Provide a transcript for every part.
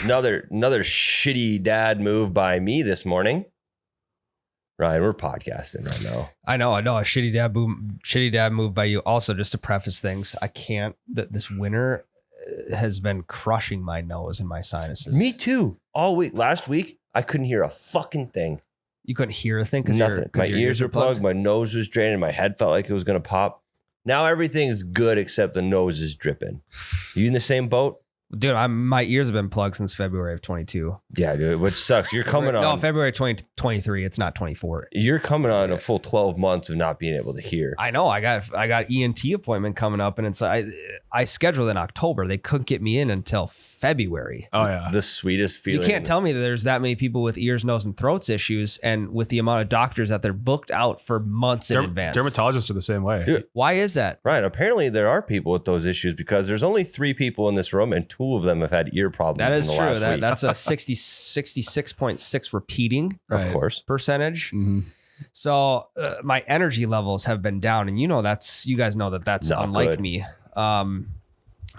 Another shitty dad move by me this morning. Ryan, we're podcasting right now. I know. A shitty dad move by you. Also, just to preface things, I can't. This winter has been crushing my nose and my sinuses. Me too. All week. Last week, I couldn't hear a fucking thing. You couldn't hear a thing? Nothing. My ears were plugged. My nose was draining. My head felt like it was going to pop. Now everything's good except the nose is dripping. You in the same boat? Dude, my ears have been plugged since February of 22. Yeah, dude, which sucks. You're coming on. No, February 2023. It's not 24. You're coming on a full 12 months of not being able to hear. I know. I got ENT appointment coming up, and it's I scheduled in October. They couldn't get me in until February. Oh yeah, the sweetest feeling. You can't tell me that there's that many people with ears, nose, and throats issues, and with the amount of doctors that they're booked out for months in advance. Dermatologists are the same way. Dude, why is that? Right. Apparently, there are people with those issues because there's only 3 people in this room, and 2 of them have had ear problems. That is in the true. Last week. That's a 66.6 repeating of course percentage. Mm-hmm. So my energy levels have been down, and you guys know that's Not unlike good. me.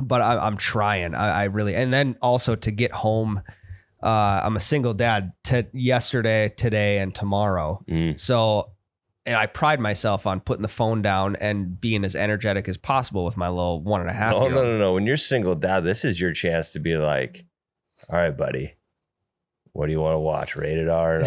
But I'm trying. I really, and then also to get home. I'm a single dad. Yesterday, today, and tomorrow. So, and I pride myself on putting the phone down and being as energetic as possible with my little 1.5. No. When you're single dad, this is your chance to be like, all right, buddy, what do you want to watch? Rated R?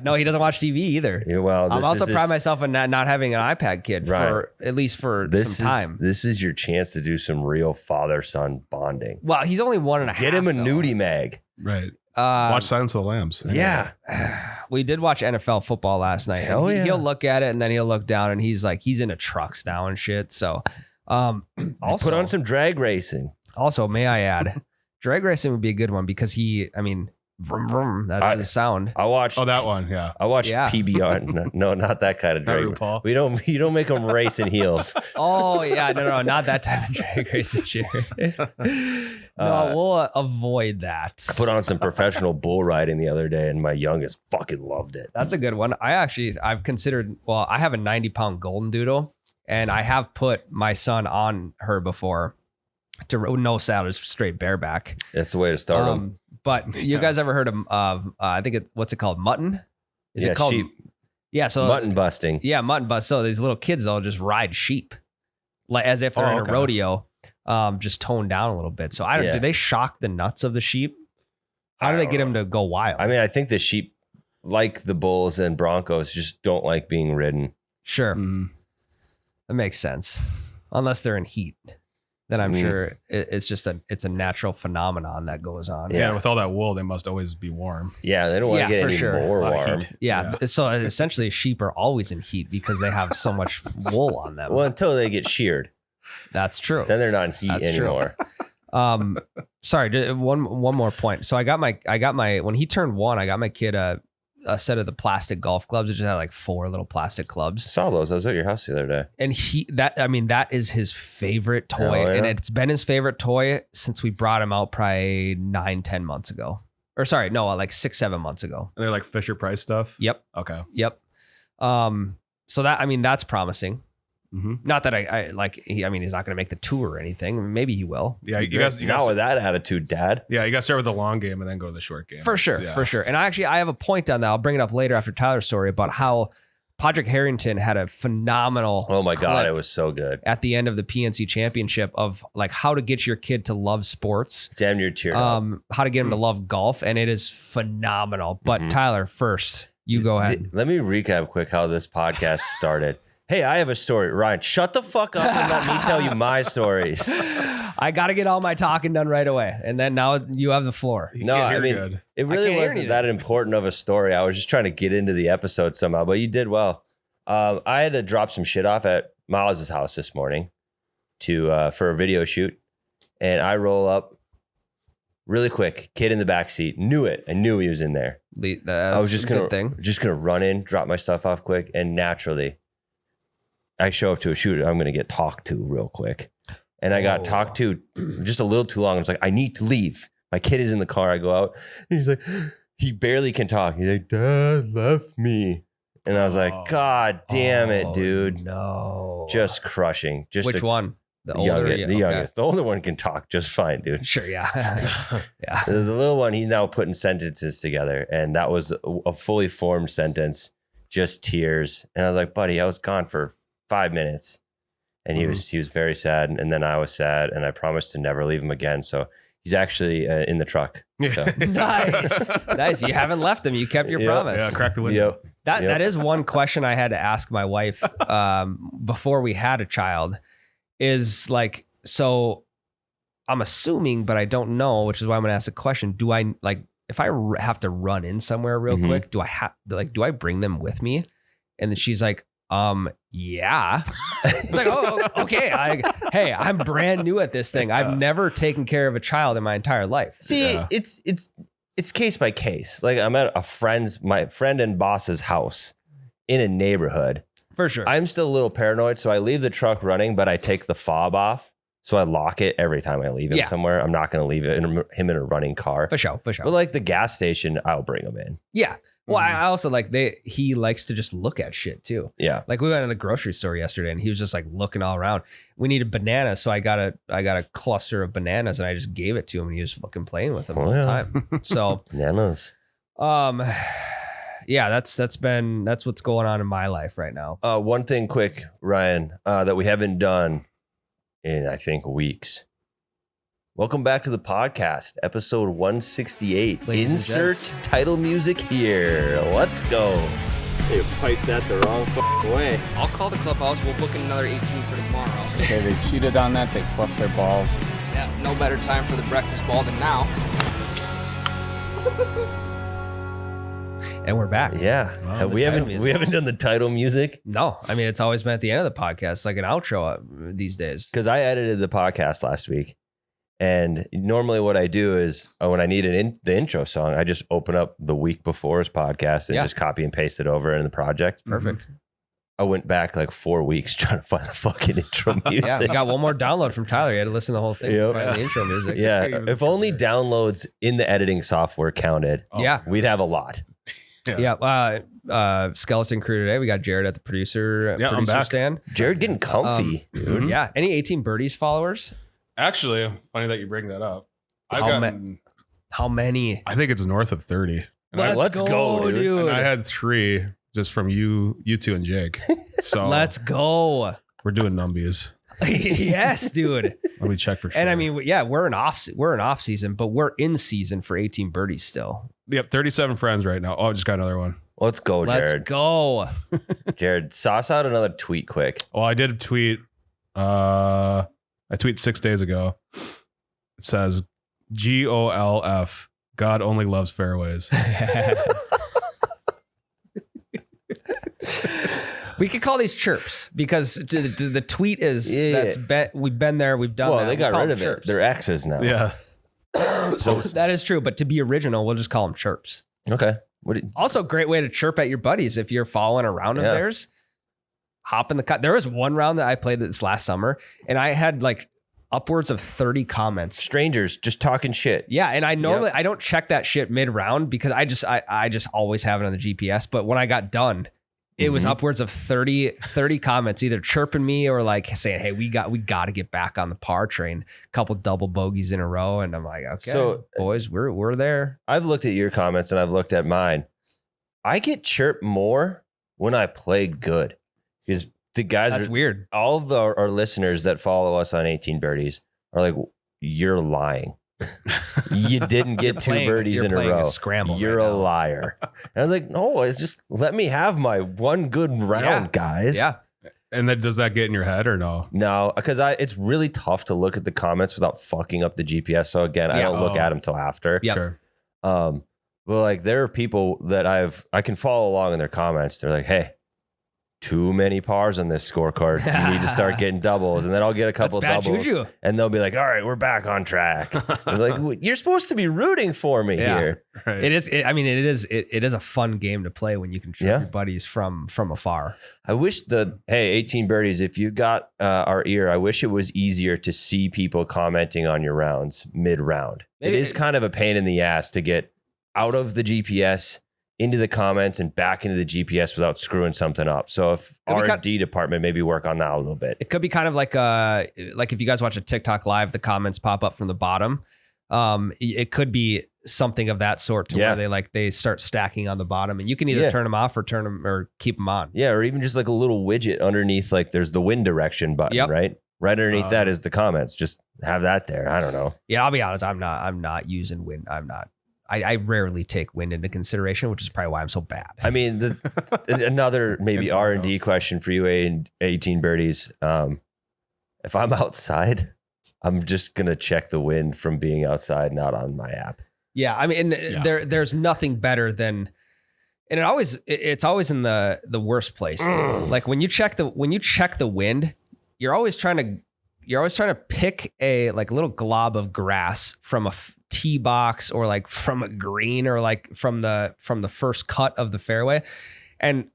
No, he doesn't watch TV either. Yeah, well, I'm also proud of myself on not having an iPad kid for at least for some time. This is your chance to do some real father-son bonding. Well, he's only 1.5. Get him a nudie mag. Right. Watch Silence of the Lambs. Yeah. We did watch NFL football last night. Hell yeah. He'll look at it and then he'll look down and he's into trucks now and shit. So, also put on some drag racing. Also, may I add, drag racing would be a good one because vroom, vroom, that's the sound. I watched. Oh, that one. Yeah. I watched PBR. No, not that kind of drag. RuPaul. You don't make them race in heels. Oh yeah, no, not that type of drag racing shit. No, we'll avoid that. I put on some professional bull riding the other day, and my youngest fucking loved it. That's a good one. I've considered. Well, I have a 90-pound golden doodle, and I have put my son on her before. To no saddle, just straight bareback. That's the way to start them. But you guys ever heard of I think what's it called? Mutton? Is it called sheep? Yeah, so mutton busting. Yeah, mutton bust. So these little kids all just ride sheep, like as if they're in a rodeo, just toned down a little bit. So I don't. Do they shock the nuts of the sheep? How do they get them to go wild? I mean, I think the sheep, like the bulls and Broncos, just don't like being ridden. Sure, that makes sense. Unless they're in heat. Then I'm sure it's just it's a natural phenomenon that goes on. Yeah, with all that wool, they must always be warm. Yeah, they don't want to get any more warm. Yeah, so essentially sheep are always in heat because they have so much wool on them. Well, until they get sheared. That's true. Then they're not in heat anymore. Sorry, one more point. So I got my when he turned 1, I got my kid a set of the plastic golf clubs. It just had like 4 little plastic clubs. I saw those. I was at your house the other day. And that is his favorite toy. Yeah. And it's been his favorite toy since we brought him out probably 9-10 months ago. Or sorry, no, like 6-7 months ago. And they're like Fisher Price stuff? Yep. Okay. Yep. So that's promising. Mm-hmm. Not that he's not going to make the tour or anything. Maybe he will. Yeah, you guys not with that attitude, Dad. Yeah, you got to start with the long game and then go to the short game. For sure. And I have a point on that. I'll bring it up later after Tyler's story about how Padraig Harrington had a phenomenal. Oh my God, it was so good at the end of the PNC Championship of like how to get your kid to love sports. Damn near teared up. How to get him to love golf, and it is phenomenal. But Tyler, first, you go ahead. Let me recap quick how this podcast started. Hey, I have a story. Ryan, shut the fuck up and let me tell you my stories. I got to get all my talking done right away. And then now you have the floor. No, I mean, it really wasn't that important of a story. I was just trying to get into the episode somehow, but you did well. I had to drop some shit off at Miles' house this morning for a video shoot. And I roll up really quick, kid in the back seat. Knew it. I knew he was in there. I was just going to run in, drop my stuff off quick, and naturally, I show up to a shoot. I'm going to get talked to real quick. And I got talked to just a little too long. I was like, I need to leave. My kid is in the car. I go out. And he's like, he barely can talk. He's like, Dad left me. And I was like, God damn it, dude. No. Just crushing. Which one? The older, the youngest. The older one can talk just fine, dude. Sure, yeah. Yeah. The little one, he's now putting sentences together, and that was a fully formed sentence, just tears. And I was like, buddy, I was gone for 5 minutes, and he was very sad, and then I was sad, and I promised to never leave him again. So he's actually in the truck. So. Nice. You haven't left him. You kept your promise. Yeah, crack the window. That is one question I had to ask my wife before we had a child. Is like, so I'm assuming, but I don't know, which is why I'm gonna ask the question. Do I if I have to run in somewhere real quick, do I bring them with me? And then she's like, yeah. It's like, oh, okay. Hey, I'm brand new at this thing. I've never taken care of a child in my entire life. See, it's case by case. Like I'm at my friend and boss's house in a neighborhood. For sure. I'm still a little paranoid, so I leave the truck running, but I take the fob off. So I lock it every time I leave him somewhere. I'm not going to leave him in a running car. For sure. But like the gas station, I'll bring him in. Yeah. Well, I also he likes to just look at shit too. Yeah. Like we went to the grocery store yesterday and he was just like looking all around. We needed bananas. So I got a cluster of bananas and I just gave it to him and he was fucking playing with them all the time. So bananas. Yeah, that's what's going on in my life right now. One thing quick, Ryan, that we haven't done in, I think, weeks. Welcome back to the podcast, episode 168. Insert title music here. Let's go. They piped that the wrong way. I'll call the clubhouse. We'll book another 18 for tomorrow. Okay, they cheated on that. They fluffed their balls. Yeah, no better time for the breakfast ball than now. And we're back. Yeah. Wow, we haven't done the title music. No. I mean, it's always been at the end of the podcast, like an outro these days. Because I edited the podcast last week. And normally what I do is when I need the intro song, I just open up the week before's podcast and just copy and paste it over in the project. Perfect. I went back like 4 weeks trying to find the fucking intro music. Yeah, we got one more download from Tyler. You had to listen to the whole thing to find the intro music. Yeah. If only downloads in the editing software counted, we'd have a lot. Yeah. Skeleton crew today. We got Jared at the producer stand. Jared getting comfy, dude. Yeah. Any 18 Birdies followers? Actually, funny that you bring that up. How many? I think it's north of 30. Let's go, dude. And I had 3 just from you two and Jake. So let's go. We're doing numbies. Yes, dude. Let me check for sure. And I mean, yeah, we're in off season, but we're in season for 18 Birdies still. Yep, 37 friends right now. Oh, I just got another one. Let's go, Jared. Let's go. Jared, sauce out another tweet quick. Well, I did tweet. I tweeted 6 days ago. It says GOLF. God only loves fairways. We could call these chirps because the tweet is we've been there, we've done that. Well, they got rid of chirps. it. They're X's now. Yeah. So that is true, but to be original, we'll just call them chirps. Okay. Also, great way to chirp at your buddies if you're following a round of theirs. Hop in the cut. There was one round that I played this last summer, and I had like upwards of 30 comments. Strangers just talking shit. Yeah, and I normally I don't check that shit mid round because I just always have it on the GPS. But when I got done, it was upwards of 30 comments, either chirping me or like saying, "Hey, we got to get back on the par train." A couple double bogeys in a row, and I'm like, "Okay, so, boys, we're there." I've looked at your comments and I've looked at mine. I get chirped more when I play good because the guys that's weird. All of our listeners that follow us on 18 Birdies are like, "You're lying. You didn't get 2 birdies in a row. Scramble. You're a liar." And I was like, "No, it's just let me have my one good round, guys." Yeah. And then does that get in your head or no? No, because it's really tough to look at the comments without fucking up the GPS. So again, I don't look at them till after. Yep. Sure. But like there are people that I can follow along in their comments. They're like, "Hey, too many pars on this scorecard. You need to start getting doubles." And then I'll get a couple doubles. Juju. And they'll be like, "All right, we're back on track." I'm like, well, you're supposed to be rooting for me here. Right. It is a fun game to play when you can chirp your buddies from afar. I wish 18 Birdies, if you got our ear, I wish it was easier to see people commenting on your rounds mid-round. It is kind of a pain in the ass to get out of the GPS into the comments and back into the GPS without screwing something up. So if R&D department, maybe work on that a little bit. It could be kind of like if you guys watch a TikTok live, the comments pop up from the bottom. It could be something of that sort to where they start stacking on the bottom, and you can either turn them off or turn them or keep them on. Yeah, or even just like a little widget underneath, like there's the wind direction button, right? Right underneath that is the comments. Just have that there. I don't know. Yeah, I'll be honest. I'm not using wind. I rarely take wind into consideration, which is probably why I'm so bad. I mean, another maybe R&D question for you, 18 birdies. If I'm outside, I'm just going to check the wind from being outside, not on my app. Yeah. I mean, there's nothing better than, and it's always in the worst place too. Like when you check the wind, you're always trying to pick a like little glob of grass from a tee box or like from a green or like from the first cut of the fairway. And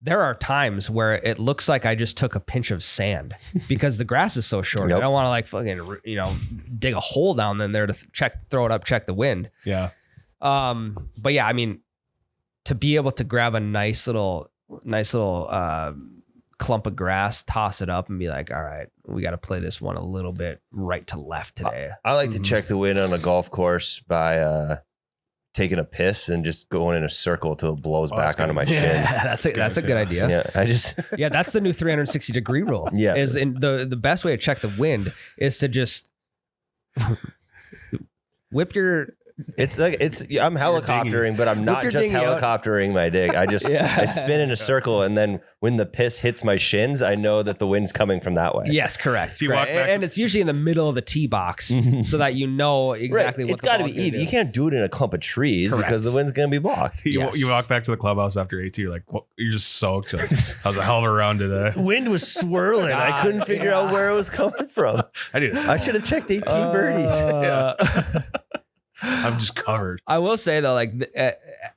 there are times where it looks like I just took a pinch of sand because the grass is so short. I don't want to like fucking, dig a hole down in there to throw it up, check the wind. Yeah. But yeah, I mean, to be able to grab a nice little clump of grass, toss it up and be like, all right, we got to play this one a little bit right to left today. I like to check the wind on a golf course by taking a piss and just going in a circle till it blows back onto my shins. Yeah, that's a good idea. Yeah, that's the new 360 degree rule. Yeah. Is in the best way to check the wind is to just whip your. It's like I'm helicoptering, but I'm not just helicoptering my dig. I just I spin in a circle, and then when the piss hits my shins, I know that the wind's coming from that way. Yes, correct. And it's usually in the middle of the tee box, so that you know exactly what it's got to be even. You can't do it in a clump of trees because the wind's going to be blocked. You walk back to the clubhouse after 18, you're like, you're just soaked. Like, how's a hell of a round today? The wind was swirling. I couldn't figure out where it was coming from. I should have checked 18 birdies. I'm just covered. I will say though, like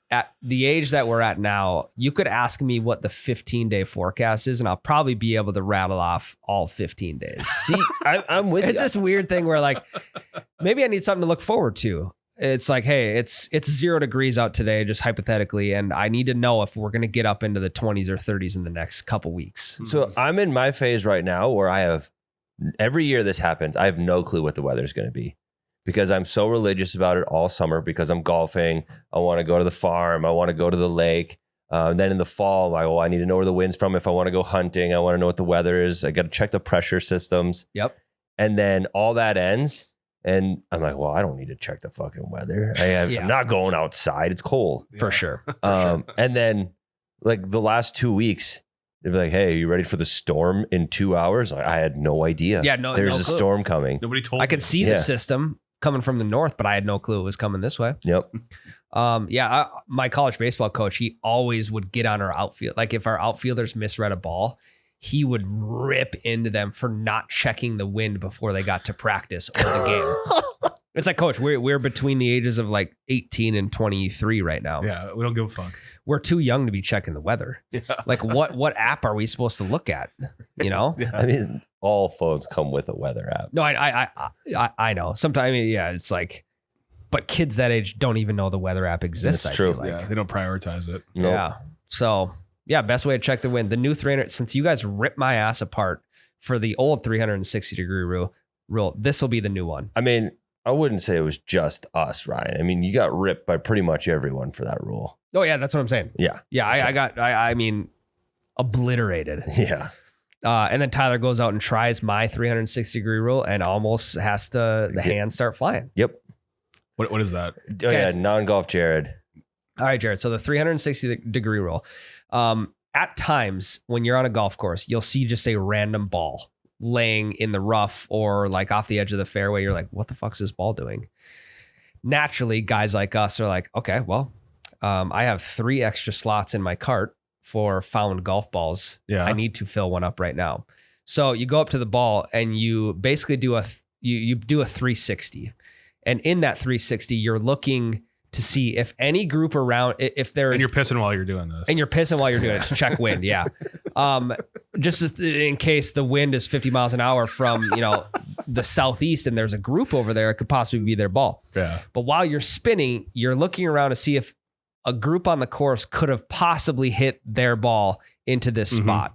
at the age that we're at now, you could ask me what the 15-day forecast is, and I'll probably be able to rattle off all 15 days. See, I'm with you. It's this weird thing where like maybe I need something to look forward to. It's like, hey, it's 0 degrees out today, just hypothetically, and I need to know if we're going to get up into the 20s or 30s in the next couple weeks. So I'm in my phase right now where I have every year this happens. I have no clue what the weather's going to be. Because I'm so religious about it all summer because I'm golfing. I want to go to the farm. I want to go to the lake. And then in the fall, I need to know where the wind's from. If I want to go hunting, I want to know what the weather is. I got to check the pressure systems. Yep. And then all that ends. And I'm like, well, I don't need to check the fucking weather. I'm not going outside. It's cold. For sure. And then like the last 2 weeks, they'd be like, hey, are you ready for the storm in 2 hours? I had no idea. Yeah, there's a storm coming. Nobody told me. I could see the system coming from the north, but I had no clue it was coming this way. Yep. My college baseball coach, he always would get on our outfield. Like if our outfielders misread a ball, he would rip into them for not checking the wind before they got to practice or the game. It's like, coach, we're between the ages of like 18 and 23 right now. Yeah, we don't give a fuck. We're too young to be checking the weather. Yeah. Like what app are we supposed to look at? You know? Yeah. I mean, all phones come with a weather app. No, I know. Sometimes, it's like, but kids that age don't even know the weather app exists. That's true. Yeah, they don't prioritize it. Nope. Yeah. So best way to check the wind. The new 300, since you guys ripped my ass apart for the old 360 degree rule, this will be the new one. I mean, I wouldn't say it was just us, Ryan. I mean, you got ripped by pretty much everyone for that rule. Oh yeah, that's what I'm saying. Yeah. Yeah, I got obliterated. Yeah. And then Tyler goes out and tries my 360 degree rule and almost has to hands start flying. Yep. What is that? Oh yeah, non-golf Jared. All right, Jared. So the 360 degree rule. At times when you're on a golf course, you'll see just a random ball laying in the rough or like off the edge of the fairway. You're like, what the fuck's this ball doing? Naturally, guys like us are like, okay, well, I have 3 extra slots in my cart for found golf balls. Yeah. I need to fill one up right now. So you go up to the ball and you basically do a 360. And in that 360, you're looking to see if any group around, if there's... And you're pissing while you're doing this. And you're pissing while you're doing it to check wind, yeah. Just in case the wind is 50 miles an hour from, the southeast and there's a group over there, it could possibly be their ball. Yeah. But while you're spinning, you're looking around to see if a group on the course could have possibly hit their ball into this spot.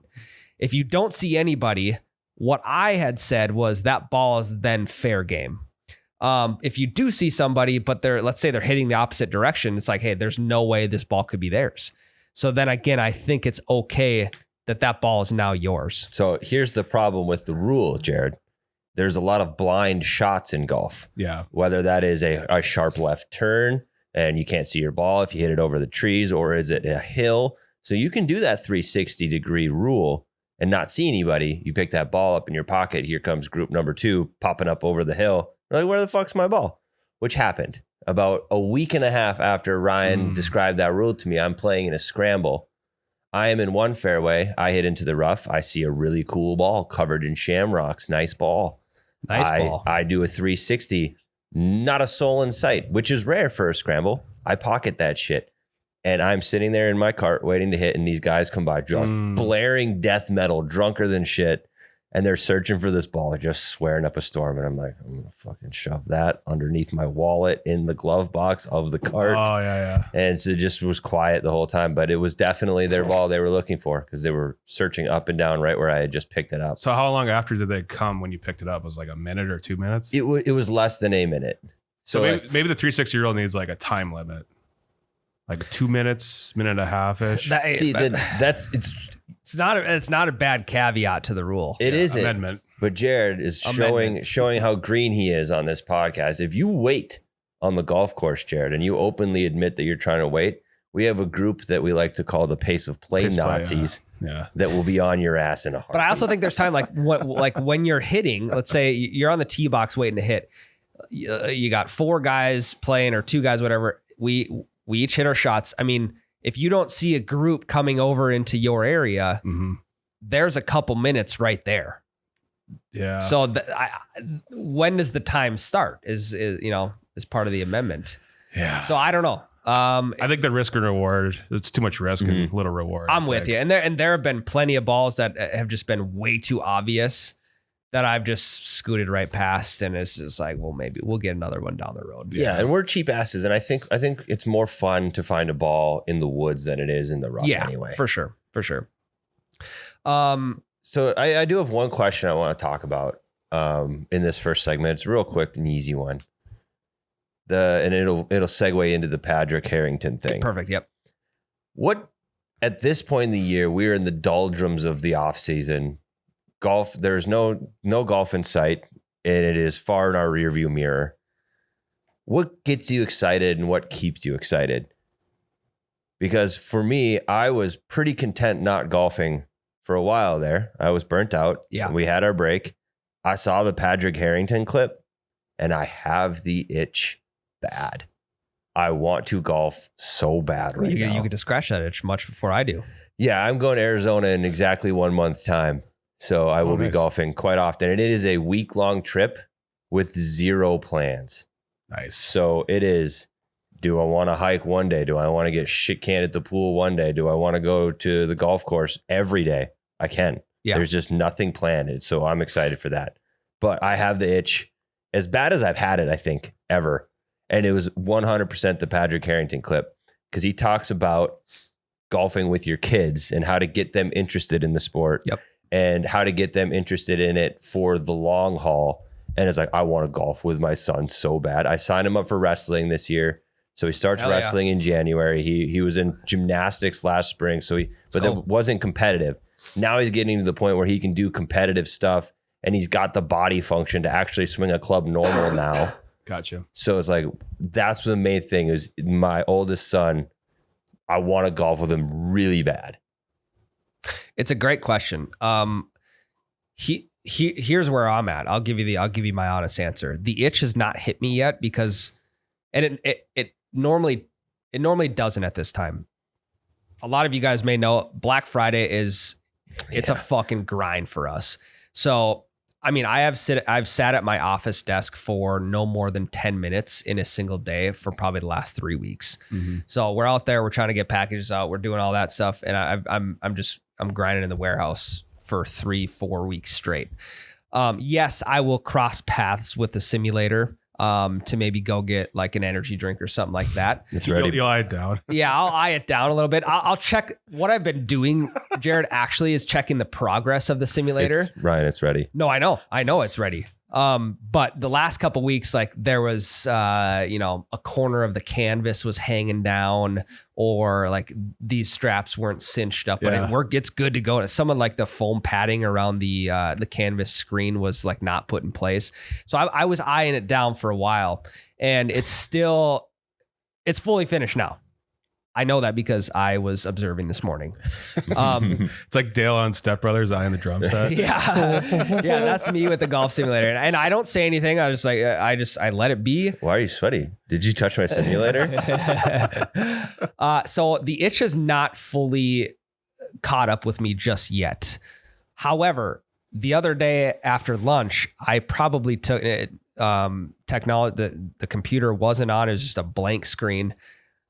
If you don't see anybody, what I had said was that ball is then fair game. If you do see somebody, but let's say they're hitting the opposite direction, it's like, hey, there's no way this ball could be theirs. So then again, I think it's okay that ball is now yours. So here's the problem with the rule, Jared. There's a lot of blind shots in golf. Yeah. Whether that is a sharp left turn and you can't see your ball if you hit it over the trees, or is it a hill? So you can do that 360-degree rule and not see anybody. You pick that ball up in your pocket. Here comes group number 2 popping up over the hill. You're like, where the fuck's my ball? Which happened about a week and a half after Ryan described that rule to me. I'm playing in a scramble. I am in one fairway. I hit into the rough. I see a really cool ball covered in shamrocks. Nice ball. I do a 360. Not a soul in sight, which is rare for a scramble. I pocket that shit. And I'm sitting there in my cart waiting to hit. And these guys come by just blaring death metal, drunker than shit. And they're searching for this ball, just swearing up a storm. And I'm like, I'm going to fucking shove that underneath my wallet in the glove box of the cart. Oh, yeah. And so it just was quiet the whole time. But it was definitely their ball they were looking for, because they were searching up and down right where I had just picked it up. So how long after did they come when you picked it up? Was it like a minute or 2 minutes? It was less than a minute. So maybe the 360-year-old needs like a time limit. Like 2 minutes, minute and a half-ish. It's not a bad caveat to the rule. It isn't. Amendment. But Jared is showing how green he is on this podcast. If you wait on the golf course, Jared, and you openly admit that you're trying to wait, we have a group that we like to call the pace of play Nazis. Yeah. That will be on your ass in a heartbeat. But I also think there's time like when you're hitting, let's say you're on the tee box waiting to hit. You got 4 guys playing or 2 guys, whatever. We each hit our shots. I mean, if you don't see a group coming over into your area, there's a couple minutes right there. Yeah. So when does the time start? Is part of the amendment. Yeah. So I don't know. I think the risk and reward, it's too much risk and little reward. I'm with you. And there have been plenty of balls that have just been way too obvious that I've just scooted right past, and it's just like, well, maybe we'll get another one down the road. Yeah, and we're cheap asses, and I think it's more fun to find a ball in the woods than it is in the rough. Anyway, for sure. So I do have one question I want to talk about in this first segment. It's a real quick and easy one. And it'll segue into the Padraig Harrington thing. Perfect. Yep. What at this point in the year, we're in the doldrums of the off season. Golf, there's no golf in sight, and it is far in our rearview mirror. What gets you excited and what keeps you excited? Because for me, I was pretty content not golfing for a while there. I was burnt out. Yeah. We had our break. I saw the Padraig Harrington clip, and I have the itch bad. I want to golf so bad right now. You get to scratch that itch much before I do. Yeah, I'm going to Arizona in exactly 1 month's time. So I will be golfing quite often. And it is a week-long trip with 0 plans. Nice. So it is, do I want to hike one day? Do I want to get shit canned at the pool one day? Do I want to go to the golf course every day? I can. Yeah. There's just nothing planned. So I'm excited for that. But I have the itch as bad as I've had it, I think, ever. And it was 100% the Padraig Harrington clip, because he talks about golfing with your kids and how to get them interested in the sport. Yep. And how to get them interested in it for the long haul. And it's like, I want to golf with my son so bad. I signed him up for wrestling this year. So he starts wrestling in January. He was in gymnastics last spring. But it wasn't competitive. Now he's getting to the point where he can do competitive stuff, and he's got the body function to actually swing a club normal now. Gotcha. So it's like, that's the main thing is my oldest son. I want to golf with him really bad. It's a great question. Here's where I'm at. I'll give you my honest answer. The itch has not hit me yet because, and it normally doesn't at this time. A lot of you guys may know Black Friday it's a fucking grind for us. So, I mean, I've sat at my office desk for no more than 10 minutes in a single day for probably the last 3 weeks. Mm-hmm. So we're out there, we're trying to get packages out, we're doing all that stuff, and I'm grinding in the warehouse for 3-4 weeks straight. Yes, I will cross paths with the simulator to maybe go get like an energy drink or something like that. It's ready. You'll eye it down. Yeah, I'll eye it down a little bit. I'll check what I've been doing. Jared actually is checking the progress of the simulator. Ryan, it's ready. No, I know it's ready. But the last couple weeks, like there was, a corner of the canvas was hanging down, or like these straps weren't cinched up, but it's good to go. And some of like the foam padding around the canvas screen was like not put in place. So I was eyeing it down for a while, and it's fully finished now. I know that because I was observing this morning. It's like Dale on Step Brothers eyeing the drum set. Yeah, that's me with the golf simulator, and I don't say anything. I just I let it be. Why are you sweaty? Did you touch my simulator? So the itch has not fully caught up with me just yet. However, the other day after lunch, I probably took it. Technology, the computer wasn't on; it was just a blank screen.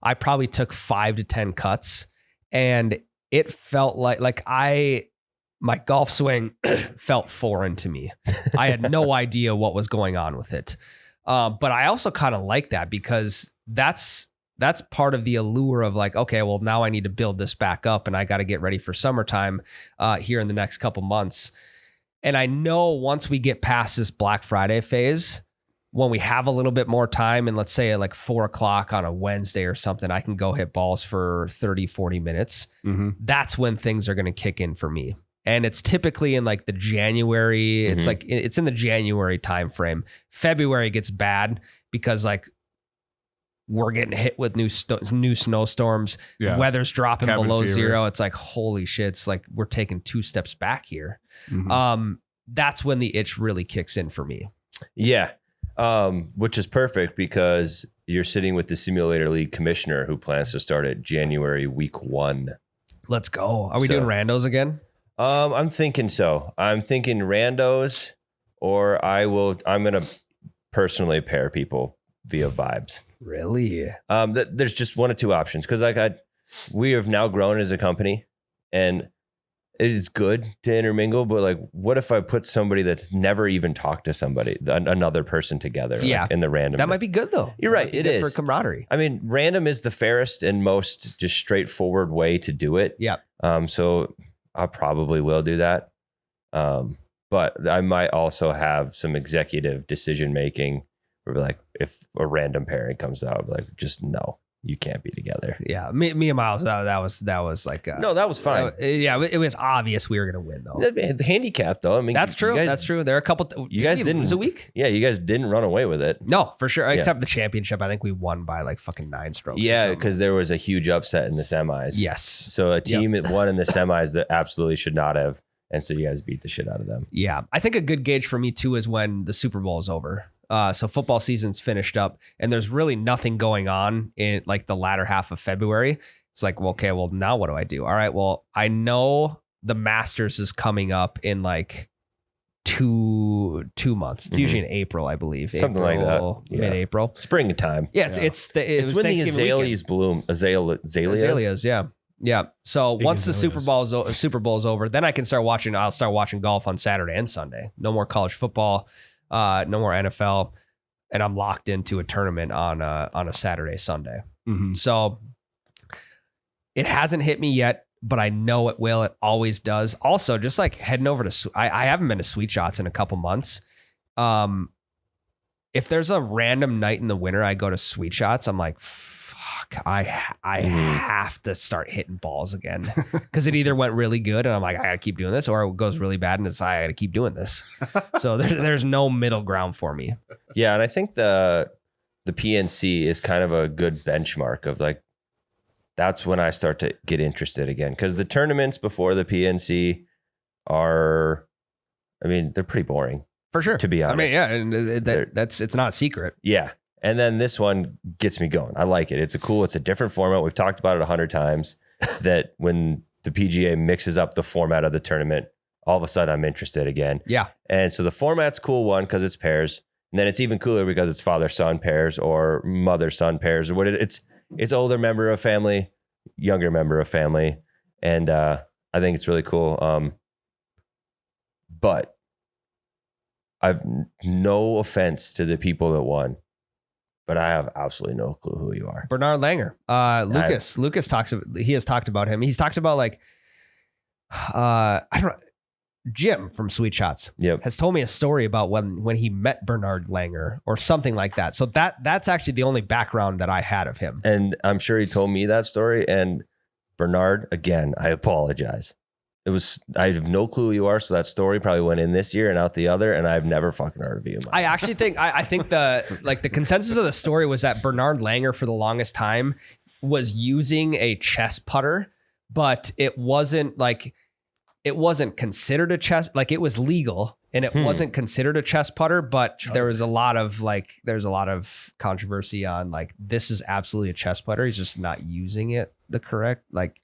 I probably took 5 to 10 cuts, and it felt like my golf swing felt foreign to me. I had no idea what was going on with it. But I also kind of like that, because that's part of the allure of like, okay, well, now I need to build this back up, and I got to get ready for summertime here in the next couple months. And I know once we get past this Black Friday phase, when we have a little bit more time, and let's say at like 4:00 on a Wednesday or something, I can go hit balls for 30, 40 minutes. Mm-hmm. That's when things are going to kick in for me. And it's typically in like the January. It's like, it's in the January timeframe. February gets bad because like we're getting hit with new snowstorms. Yeah. Weather's dropping Cabin below fever. zero. It's like, holy shit. It's like we're taking 2 steps back here. Mm-hmm. That's when the itch really kicks in for me. Yeah. Which is perfect, because you're sitting with the Simulator League commissioner who plans to start at January week 1. Let's go. Are we So- doing randos again? I'm thinking so. I'm thinking randos, or I'm going to personally pair people via vibes. Really? There's just one of two options, because we have now grown as a company, and it is good to intermingle, but like, what if I put somebody that's never even talked to somebody, another person together, like, in the random? That might be good though. You're right. It is for camaraderie. I mean, random is the fairest and most just straightforward way to do it. Yeah. So I probably will do that. But I might also have some executive decision making where, like, if a random pairing comes out, like, just no, you can't be together. Yeah. Me and Miles, that was like, No, that was fine. it was obvious we were going to win though. The handicap, though. I mean, That's true. you guys- That's true. There are a couple. You guys didn't lose a week. Yeah, you guys didn't run away with it. No, for sure. Except the championship, I think we won by like fucking 9 strokes. or Yeah, something. because there was a huge upset in the semis. Yes. So a team that won in the semis that absolutely should not have. And so you guys beat the shit out of them. Yeah. I think a good gauge for me too is when the Super Bowl is over. So football season's finished up, and there's really nothing going on in like the latter half of February. It's like, well, okay, well, now what do I do? All right, well, I know the Masters is coming up in like two months. It's usually in April, I believe. Something like that. Yeah. Mid-April. Springtime. Yeah, it's It's was when the Thanksgiving weekend. azaleas bloom. Azaleas? Azaleas, yeah. Yeah. So Big once the azaleas. Super Bowl is over, then I can start watching. I'll start watching golf on Saturday and Sunday. No more college football, no more NFL, and I'm locked into a tournament on a Saturday, Sunday. Mm-hmm. So it hasn't hit me yet, but I know it will. It always does. Also, just like heading over to, I haven't been to Sweet Shots in a couple months. If there's a random night in the winter I go to Sweet Shots, I'm like, fuck, I have to start hitting balls again, because it either went really good and I'm like, I gotta keep doing this, or it goes really bad and it's I gotta keep doing this. So there's no middle ground for me. Yeah, and I think the PNC is kind of a good benchmark of like, that's when I start to get interested again, because the tournaments before the PNC are, I mean, they're pretty boring. For sure. To be honest. I mean, yeah, and it's not a secret. Yeah. And then this one gets me going. I like it. It's a different format. We've talked about it 100 times, that when the PGA mixes up the format of the tournament, all of a sudden I'm interested again. Yeah. And so the format's cool, one, because it's pairs. And then it's even cooler because it's father-son pairs or mother-son pairs, or what it's older member of family, younger member of family. And I think it's really cool. But I've no offense to the people that won, but I have absolutely no clue who you are. Bernard Langer. Lucas has talked about him. He's talked about like, I don't know. Jim from Sweet Shots has told me a story about when he met Bernard Langer or something like that. So that's actually the only background that I had of him. And I'm sure he told me that story. And Bernard, again, I apologize. I have no clue who you are. So that story probably went in this year and out the other. And I've never fucking heard of you. I actually think, I think the consensus of the story was that Bernard Langer for the longest time was using a chess putter, but it wasn't considered a chess, like it was legal and it wasn't considered a chess putter, but there was a lot of controversy on like, this is absolutely a chess putter. He's just not using it the correct, like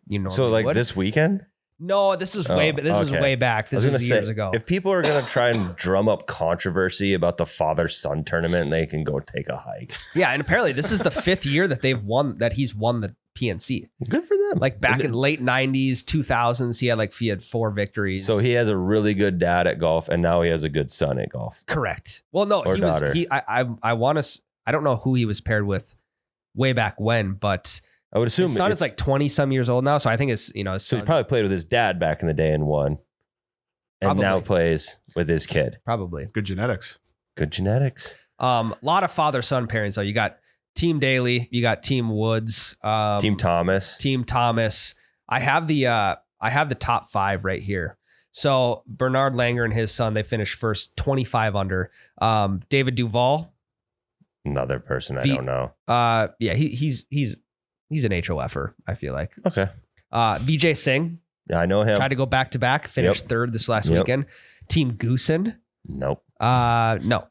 you normally So like would. This weekend? No, this is way back. This was years ago. If people are going to try and drum up controversy about the father-son tournament, they can go take a hike. Yeah. And apparently this is the 5th year that he's won the PNC. Good for them. Like back in late 90s, 2000s, he had 4 victories. So he has a really good dad at golf, and now he has a good son at golf. Correct. Well, no, Or daughter. I don't know who he was paired with way back when, but I would assume his son is like 20 some years old now. So I think his so son he probably played with his dad back in the day and won, and now Probably. plays with his kid. probably. Good genetics. Good genetics. A lot of father-son pairings though. You got Team Daly, you got Team Woods, Team Thomas. Team Thomas. I have the top 5 right here. So Bernard Langer and his son, they finished first, 25 under. David Duval. Another person I V- don't know. Yeah, he's an HOFer, I feel like. Okay. Vijay Singh Yeah, I know him. tried to go back to back, finished 3rd this last weekend. Team Goosen. Nope. No.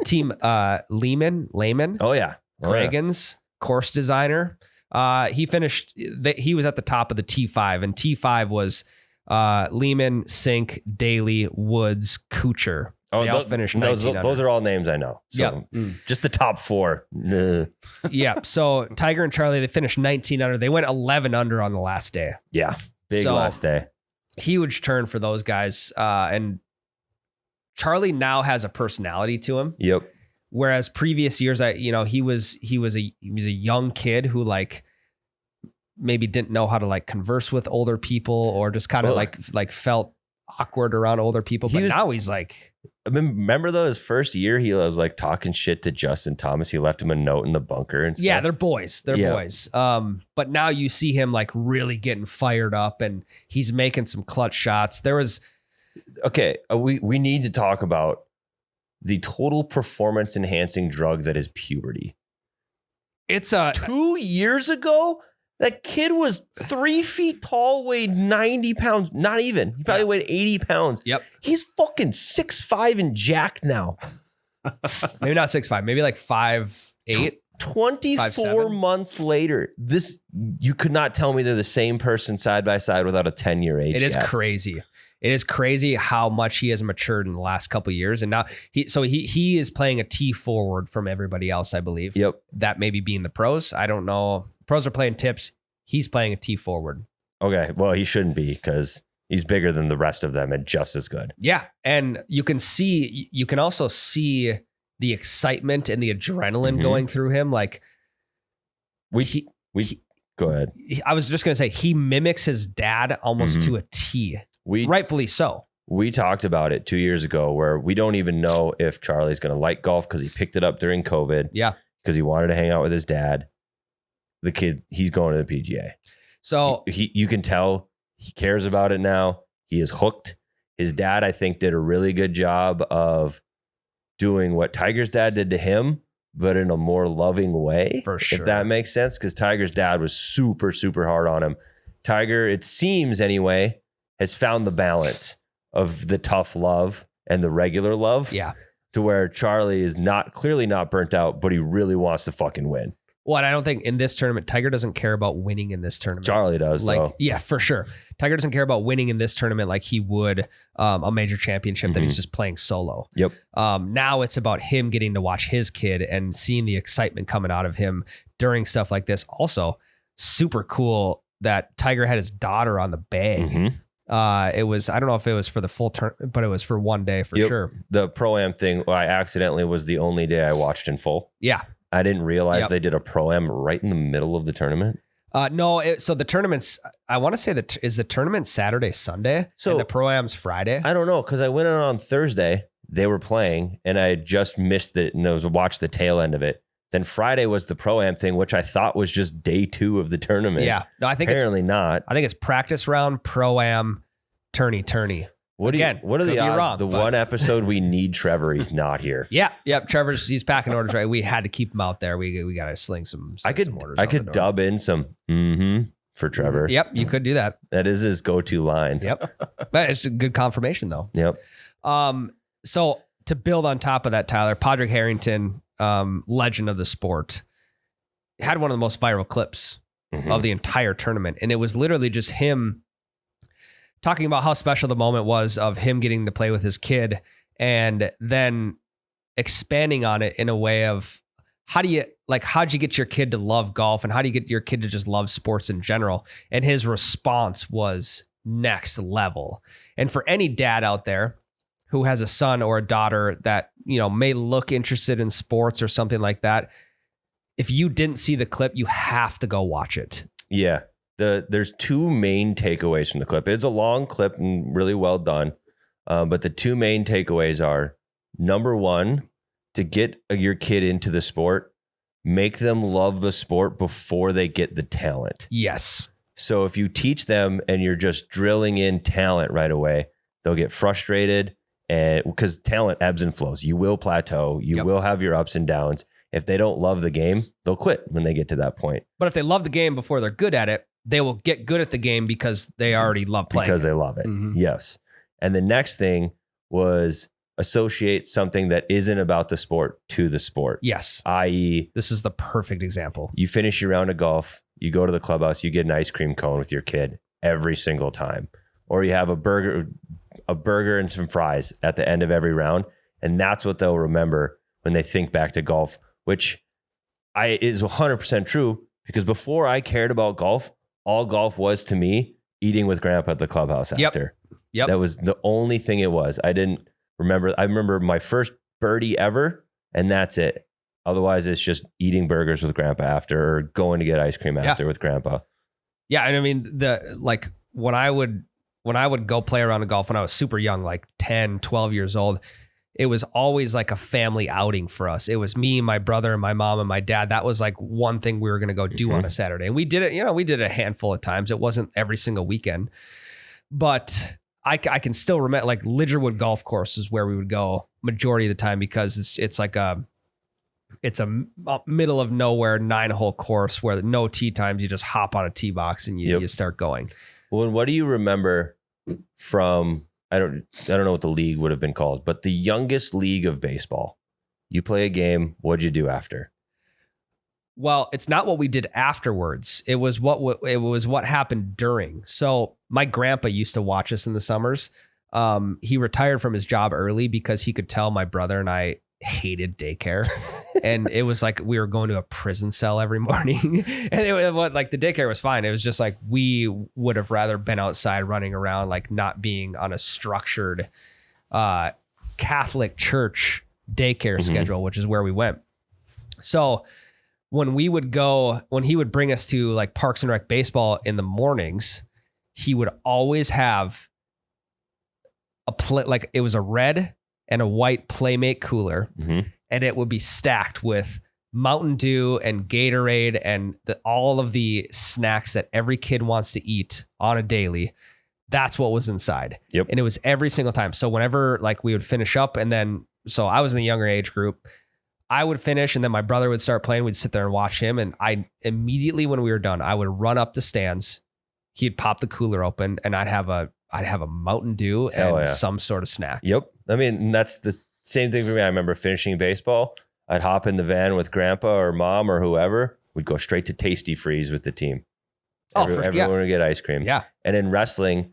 Team Lehman. Oh yeah. Cragans, course designer. He finished. He was at the top of the T5, and T5 was Lehman, Sink, Daly, Woods, Kuchar. They all finished 19 under. Those are all names I know. So just the top 4. Nah. Yeah. So Tiger and Charlie, they finished 19 under. They went 11 under on the last day. Yeah. Big So- last day. Huge turn for those guys. And Charlie now has a personality to him. Yep. Whereas previous years, he was a young kid who like maybe didn't know how to like converse with older people or just kind of like felt awkward around older people. But now he's like, I mean, remember though, his first year, he was like talking shit to Justin Thomas. He left him a note in the bunker and stuff. yeah, they're boys. They're boys. But now you see him like really getting fired up and he's making some clutch shots. There was, Okay, we need to talk about the total performance enhancing drug that is puberty. it's a 2 years ago, that kid was 3 feet tall, weighed 90 pounds. Not even. He probably weighed 80 pounds. Yep. He's fucking 6'5" and jacked now. maybe not 6'5", maybe like 5'8". 24 5'7". months later, you could not tell me they're the same person side by side without a 10-year age It is gap. crazy. It is crazy how much he has matured in the last couple of years. And now he is playing a T forward from everybody else, I believe. Yep. That maybe being the pros. I don't know. Pros are playing tips. He's playing a T forward. Okay. Well, he shouldn't be because he's bigger than the rest of them and just as good. Yeah. And you can also see the excitement and the adrenaline going through him. Like Go ahead. I was just going to say, he mimics his dad almost to a T. Rightfully so. We talked about it 2 years ago where we don't even know if Charlie's going to like golf because he picked it up during COVID. Yeah. Because he wanted to hang out with his dad. The kid, he's going to the PGA. So You can tell he cares about it now. He is hooked. His dad, I think, did a really good job of doing what Tiger's dad did to him, but in a more loving way. For sure. If that makes sense. Because Tiger's dad was super, super hard on him. Tiger, it seems anyway, has found the balance of the tough love and the regular love. yeah. To where Charlie is clearly not burnt out, but he really wants to fucking win. Well, and I don't think in this tournament, Tiger doesn't care about winning in this tournament. Charlie does, though. Yeah, for sure. Tiger doesn't care about winning in this tournament like he would a major championship that he's just playing solo. Yep. Now it's about him getting to watch his kid and seeing the excitement coming out of him during stuff like this. Also, super cool that Tiger had his daughter on the bag. It was, I don't know if it was for the full turn, but it was for one day for sure. The Pro-Am thing, I accidentally was the only day I watched in full. Yeah. I didn't realize they did a Pro-Am right in the middle of the tournament. No, so the tournament's, I want to say that is the tournament Saturday, Sunday, so and the Pro-Am's Friday? I don't know, because I went on Thursday, they were playing, and I had just missed it, and I was watched the tail end of it. Then Friday was the Pro-Am thing, which I thought was just day 2 of the tournament. Yeah. No, I think apparently not. I think it's practice round, Pro-Am, tourney. What are the odds? One episode we need Trevor, he's not here. Yeah. Yep. He's packing orders, right? We had to keep him out there. We got to sling some orders. I could dub in some for Trevor. Yep. You could do that. That is his go-to line. Yep. But it's a good confirmation though. Yep. So to build on top of that, Tyler, Padraig Harrington, legend of the sport, had one of the most viral clips of the entire tournament. And it was literally just him talking about how special the moment was of him getting to play with his kid, and then expanding on it in a way of how'd you get your kid to love golf, and how do you get your kid to just love sports in general? And his response was next level. And for any dad out there who has a son or a daughter that, may look interested in sports or something like that, if you didn't see the clip, you have to go watch it. Yeah. There's 2 main takeaways from the clip. It's a long clip and really well done. But the 2 main takeaways are, number 1, to get your kid into the sport, make them love the sport before they get the talent. Yes. So if you teach them and you're just drilling in talent right away, they'll get frustrated, and because talent ebbs and flows. You will plateau. You will have your ups and downs. If they don't love the game, they'll quit when they get to that point. But if they love the game before they're good at it, they will get good at the game because they already love playing. Because they love it. Mm-hmm. Yes. And the next thing was associate something that isn't about the sport to the sport. Yes. I.e., this is the perfect example. You finish your round of golf, you go to the clubhouse, you get an ice cream cone with your kid every single time. Or you have a burger and some fries at the end of every round. And that's what they'll remember when they think back to golf, which is 100% true, because before I cared about golf, all golf was to me eating with grandpa at the clubhouse after. Yep. That was the only thing it was. I remember my first birdie ever, and that's it. Otherwise, it's just eating burgers with grandpa after, or going to get ice cream after with grandpa. Yeah. And I mean, when I would go play around the golf when I was super young, like 10, 12 years old, it was always like a family outing for us. It was me, my brother, and my mom and my dad. That was like one thing we were going to go do on a Saturday. And we did it, we did it a handful of times. It wasn't every single weekend, but I can still remember, like, Lidgerwood Golf Course is where we would go majority of the time, because it's a middle of nowhere 9-hole course where no tee times. You just hop on a tee box and you start going. Well, and what do you remember from, I don't know what the league would have been called, but the youngest league of baseball? You play a game. What'd you do after? Well, it's not what we did afterwards. It was what happened during. So my grandpa used to watch us in the summers. He retired from his job early because he could tell my brother and I hated daycare. And it was like we were going to a prison cell every morning. And the daycare was fine. It was just like we would have rather been outside running around, like not being on a structured Catholic church daycare schedule, which is where we went. So when he would bring us to like Parks and Rec baseball in the mornings, he would always have it was a red and a white Playmate cooler, and it would be stacked with Mountain Dew and Gatorade and all of the snacks that every kid wants to eat on a daily. That's what was inside. Yep. And it was every single time. So whenever like we would finish up, and then, so I was in the younger age group, I would finish and then my brother would start playing. We'd sit there and watch him. And I immediately, when we were done, I would run up the stands. He'd pop the cooler open and I'd have a Mountain Dew and some sort of snack. Yep. I mean, that's the same thing for me. I remember finishing baseball. I'd hop in the van with grandpa or mom or whoever. We'd go straight to Tasty Freeze with the team. Everyone would get ice cream. Yeah. And in wrestling,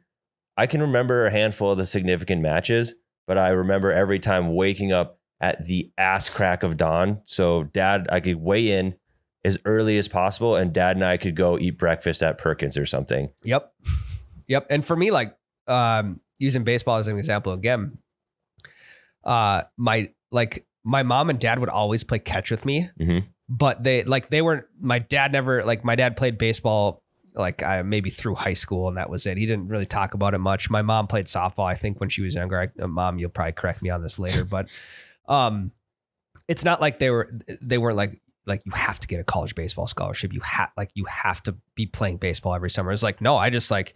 I can remember a handful of the significant matches, but I remember every time waking up at the ass crack of dawn. So Dad, I could weigh in as early as possible, and Dad and I could go eat breakfast at Perkins or something. Yep. And for me, like using baseball as an example again, my mom and dad would always play catch with me, but my dad played baseball maybe through high school, and that was it. He didn't really talk about it much. My mom played softball, I think, when she was younger. Mom, you'll probably correct me on this later, but it's not like they weren't like you have to get a college baseball scholarship. You have to be playing baseball every summer. It's like, no, I just like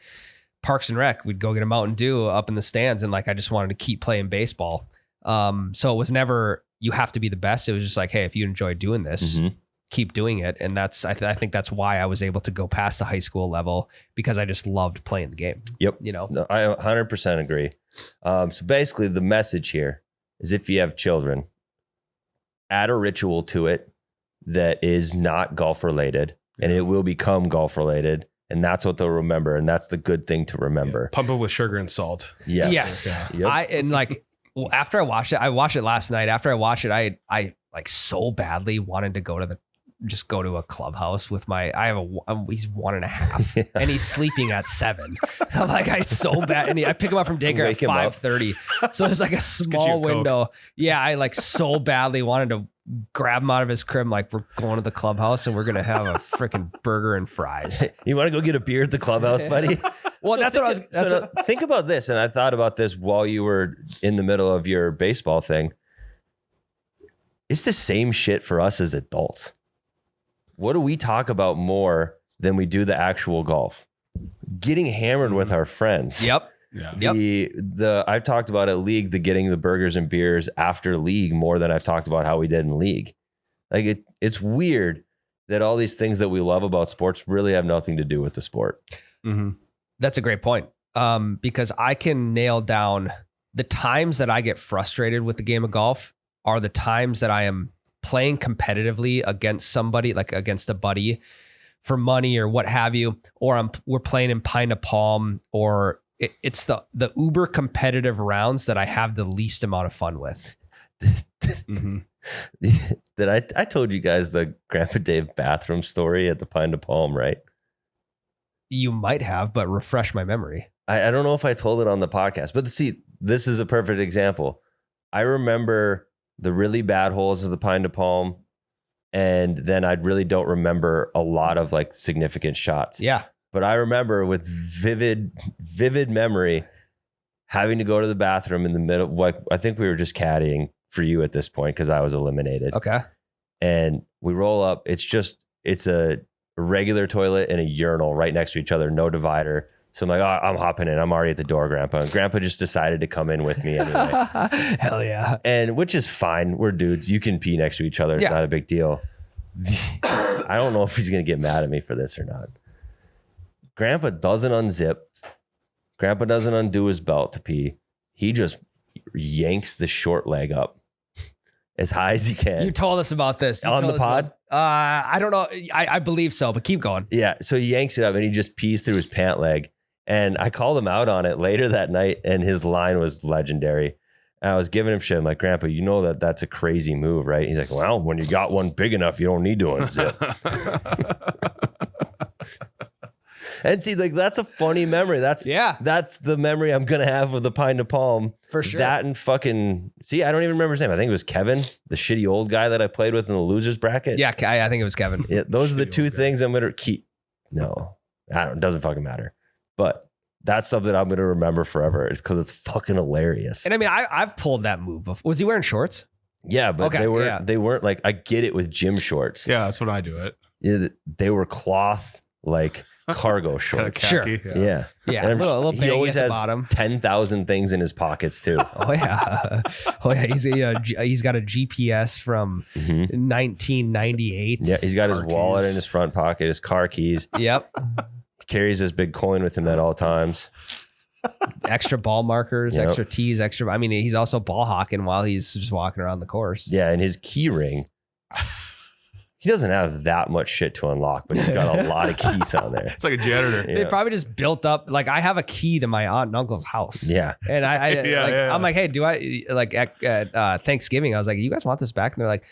Parks and Rec. We'd go get a Mountain Dew up in the stands, and I just wanted to keep playing baseball. So it was never you have to be the best. It was just like, hey, if you enjoy doing this, keep doing it. And that's I think that's why I was able to go past the high school level, because I just loved playing the game. Yep. No, I 100% agree. So basically the message here is, if you have children, add a ritual to it that is not golf related, and it will become golf related. And that's what they'll remember. And that's the good thing to remember. Yeah. Pump it with sugar and salt. Yes. Okay. Yep. After I watched it last night. After I watched it, I so badly wanted to go to a clubhouse with he's 1.5 and he's sleeping at 7. I'm like, I so bad. And I pick him up from daycare at 5:30. So there's like a small window. Yeah. I so badly wanted to grab him out of his crib. Like, we're going to the clubhouse and we're going to have a freaking burger and fries. You want to go get a beer at the clubhouse, buddy? Well, think about this. And I thought about this while you were in the middle of your baseball thing. It's the same shit for us as adults. What do we talk about more than we do the actual golf? Getting hammered with our friends. Yep. Yeah. I've talked about at league, getting the burgers and beers after league more than I've talked about how we did in league. Like it's weird that all these things that we love about sports really have nothing to do with the sport. Mm-hmm. That's a great point. Because I can nail down the times that I get frustrated with the game of golf are the times that I am playing competitively against somebody, like against a buddy for money or what have you, or we're playing in Pine to Palm, or it's the uber competitive rounds that I have the least amount of fun with. That I told you guys the Grandpa Dave bathroom story at the Pine to Palm, right? You might have, but refresh my memory. I don't know if I told it on the podcast, but see, this is a perfect example. I remember the really bad holes of the Pine to Palm, and then I really don't remember a lot of significant shots. Yeah. But I remember with vivid memory having to go to the bathroom in the middle. I think we were just caddying for you at this point because I was eliminated. Okay. And we roll up. It's a regular toilet and a urinal right next to each other, no divider. So I'm like, oh, I'm hopping in. I'm already at the door, Grandpa. And Grandpa just decided to come in with me anyway. Hell yeah. And which is fine. We're dudes. You can pee next to each other. It's not a big deal. I don't know if he's going to get mad at me for this or not. Grandpa doesn't unzip. Grandpa doesn't undo his belt to pee. He just yanks the short leg up as high as he can. You told us about this. On the pod? I don't know. I believe so, but keep going. Yeah. So he yanks it up and he just pees through his pant leg. And I called him out on it later that night, and his line was legendary. And I was giving him shit. I'm like, Grandpa, you know that's a crazy move, right? He's like, well, when you got one big enough, you don't need to unzip. And see, that's a funny memory. That's the memory I'm gonna have of the Pine to Palm for sure. That and I don't even remember his name. I think it was Kevin, the shitty old guy that I played with in the losers bracket. Yeah, I think it was Kevin. Yeah, those are the two things I'm gonna keep. No, it doesn't fucking matter. But that's something I'm gonna remember forever. It's because it's fucking hilarious. And I mean, I've pulled that move before. Was he wearing shorts? Yeah, but they weren't like, I get it with gym shorts. Yeah, that's when I do it. Yeah, they were cloth cargo shorts. Sure. Yeah. Yeah. A little he always at has the bottom. 10,000 things in his pockets too. Oh yeah. He's got a GPS from 1998. Yeah. He's got his wallet in his front pocket, his car keys. Yep. He carries his big coin with him at all times. Extra ball markers, extra tees, extra. I mean, he's also ball hawking while he's just walking around the course. Yeah. And his key ring. He doesn't have that much shit to unlock, but he's got a lot of keys on there. It's like a janitor. Yeah. They probably just built up. I have a key to my aunt and uncle's house. Yeah. And I'm like, hey, do I at Thanksgiving? I was like, you guys want this back? And they're like,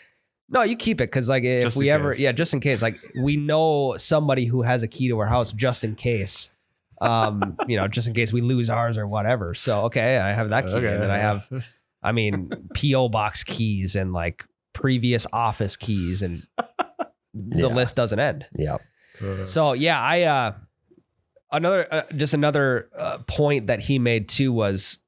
no, you keep it. Cause if we ever, just in case, we know somebody who has a key to our house just in case. Just in case we lose ours or whatever. So, okay, I have that key. Okay. And then I have, P.O. box keys and like previous office keys, and the list doesn't end. Yeah. So yeah, another point that he made too was,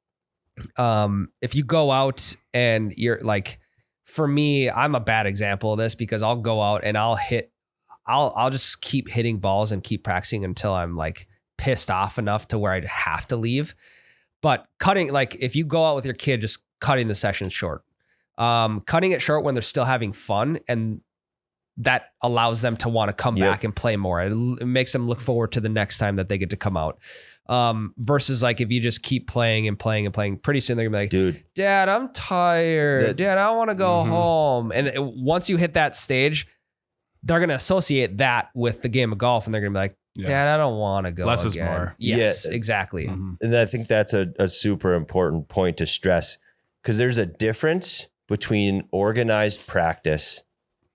if you go out and you're like, for me, I'm a bad example of this because I'll go out and I'll just keep hitting balls and keep practicing until I'm like pissed off enough to where I'd have to leave. But cutting, like if you go out with your kid, just cutting the session short, cutting it short when they're still having fun, and that allows them to want to come back and play more. It makes them look forward to the next time that they get to come out. Versus like if you just keep playing and playing and playing, pretty soon they're gonna be like, dude, Dad, I'm tired. Dad, I want to go home. And once you hit that stage, they're gonna associate that with the game of golf, and they're gonna be like, Dad, I don't want to go. Less again. is more. Yes, exactly. And I think that's a super important point to stress, because there's a difference between organized practice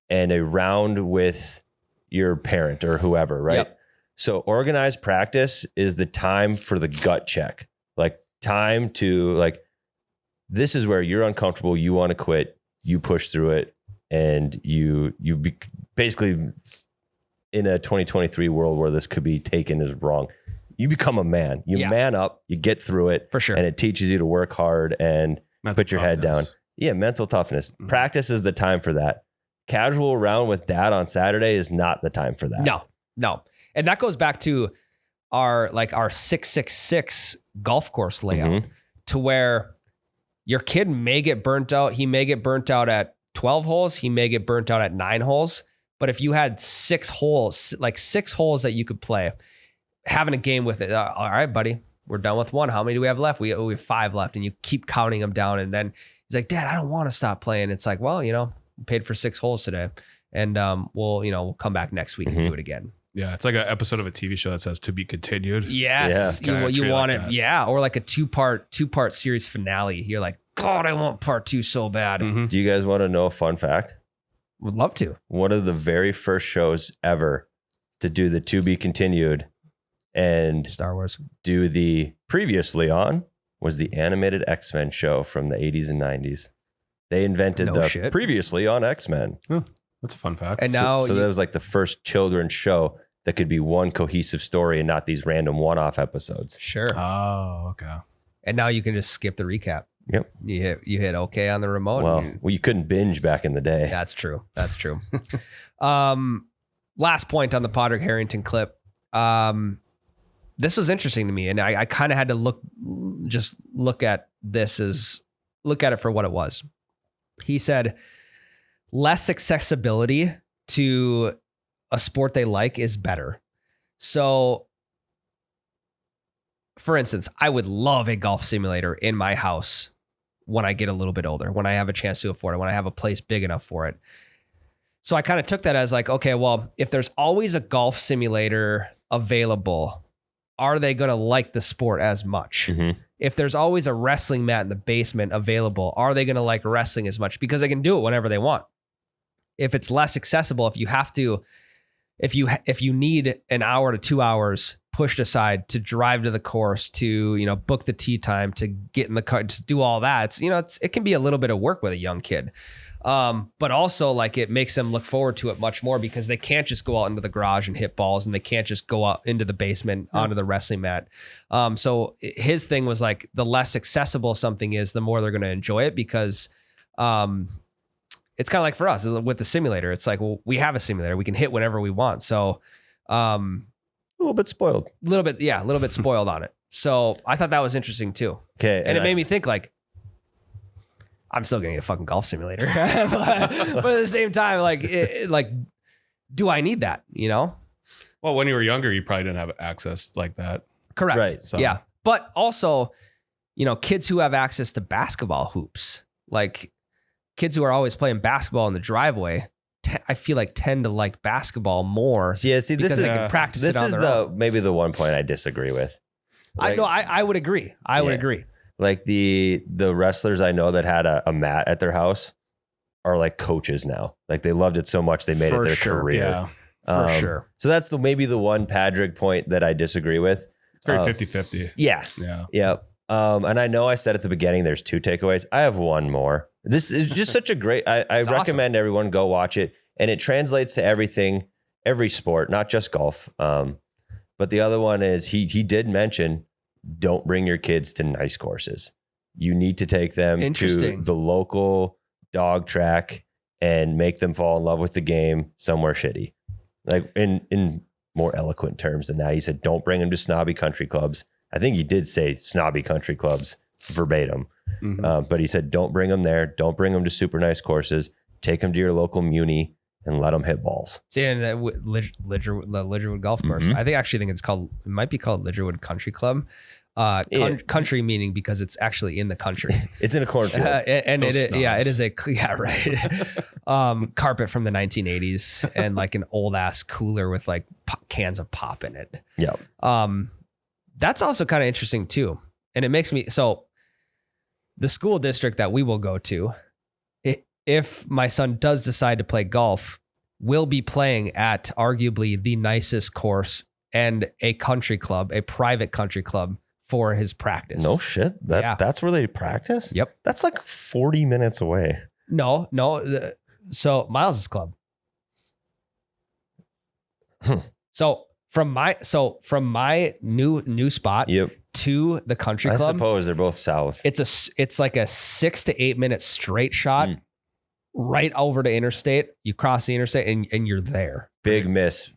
and a round with your parent or whoever, right? Yep. So organized practice is the time for the gut check, like time to like, this is where you're uncomfortable. You want to quit, you push through it. And basically in a 2023 world where this could be taken as wrong, you become a man, man up, you get through it for sure. And it teaches you to work hard and put your head down. Yeah. Mental toughness. Practice is the time for that. Casual round with dad on Saturday is not the time for that. No. And that goes back to our 666 golf course layout, to where your kid may get burnt out. He may get burnt out at 12 holes. He may get burnt out at 9 holes. But if you had 6 holes, like 6 holes that you could play, having a game with it. All right, buddy, we're done with 1. How many do we have left? We have 5 left, and you keep counting them down. And then he's like, Dad, I don't want to stop playing. It's like, well, paid for 6 holes today, and we'll come back next week and do it again. Yeah, it's like an episode of a TV show that says "to be continued." Yes, Yeah. you want like it, or like a two part series finale. You're like, God, I want part 2 so bad. Do you guys want to know a fun fact? Would love to. One of the very first shows ever to do the to be continued and Star Wars do the previously on was the animated X-Men show from the 80s and 90s. They invented previously on X-Men. That's a fun fact. And now so that was like the first children's show that could be one cohesive story and not these random one-off episodes. Sure. Oh, okay. And now you can just skip the recap. Yep. You hit okay on the remote. Well, you couldn't binge back in the day. That's true. Last point on the Padraig Harrington clip. This was interesting to me, and I kind of had to look at it for what it was. He said, less accessibility to a sport they like is better. So, for instance, I would love a golf simulator in my house when I get a little bit older, when I have a chance to afford it, when I have a place big enough for it. So I kind of took that as like, okay, well, if there's always a golf simulator available, are they going to like the sport as much? If there's always a wrestling mat in the basement available, are they going to like wrestling as much? Because they can do it whenever they want. If it's less accessible, if you need an hour to 2 hours pushed aside to drive to the course, to, book the tee time, to get in the car, to do all that, it can be a little bit of work with a young kid. But also like it makes them look forward to it much more because they can't just go out into the garage and hit balls, and they can't just go out into the basement onto the wrestling mat. So his thing was like, the less accessible something is, the more they're going to enjoy it, because, it's kind of like for us with the simulator. It's like, well, we have a simulator, we can hit whenever we want. So, a little bit spoiled, a little bit spoiled on it. So I thought that was interesting too. Okay. And it made me think like, I'm still getting a fucking golf simulator, but at the same time, like, do I need that? Well, when you were younger, you probably didn't have access like that. Correct. Right. So. Yeah. But also, kids who have access to basketball hoops, like kids who are always playing basketball in the driveway, I feel like tend to like basketball more. Yeah. See, because they can practice it on their own. Maybe the one point I disagree with. I would agree. I would agree. Like the wrestlers I know that had a mat at their house are like coaches now. Like they loved it so much they made it their career. Yeah, for sure. So that's maybe the one Padraig point that I disagree with. It's very 50-50. Yeah. Yeah. Yep. And I know I said at the beginning there's 2 takeaways. I have one more. This is just such a great. I recommend everyone go watch it, and it translates to everything, every sport, not just golf. But the other one is he did mention, don't bring your kids to nice courses. You need to take them to the local dog track and make them fall in love with the game somewhere shitty. Like in more eloquent terms than that, he said, don't bring them to snobby country clubs. I think he did say snobby country clubs verbatim. Mm-hmm. But he said, don't bring them there. Don't bring them to super nice courses. Take them to your local muni and let them hit balls. See, and the Lidgerwood Golf Course. I think it might be called Lidgerwood Country Club. Country meaning because it's actually in the country. It's in a cornfield. And it is carpet from the 1980s and like an old ass cooler with like cans of pop in it. Yeah. That's also kind of interesting too. And it makes me, so the school district that we will go to, if my son does decide to play golf, will be playing at arguably the nicest course and a country club, a private country club for his practice. No shit. That's where they practice? Yep. That's like 40 minutes away. No. So Miles's club. So from my new spot to the country club. I suppose they're both south. It's like a 6 to 8 minute straight shot right over to interstate. You cross the interstate and you're there. Big miss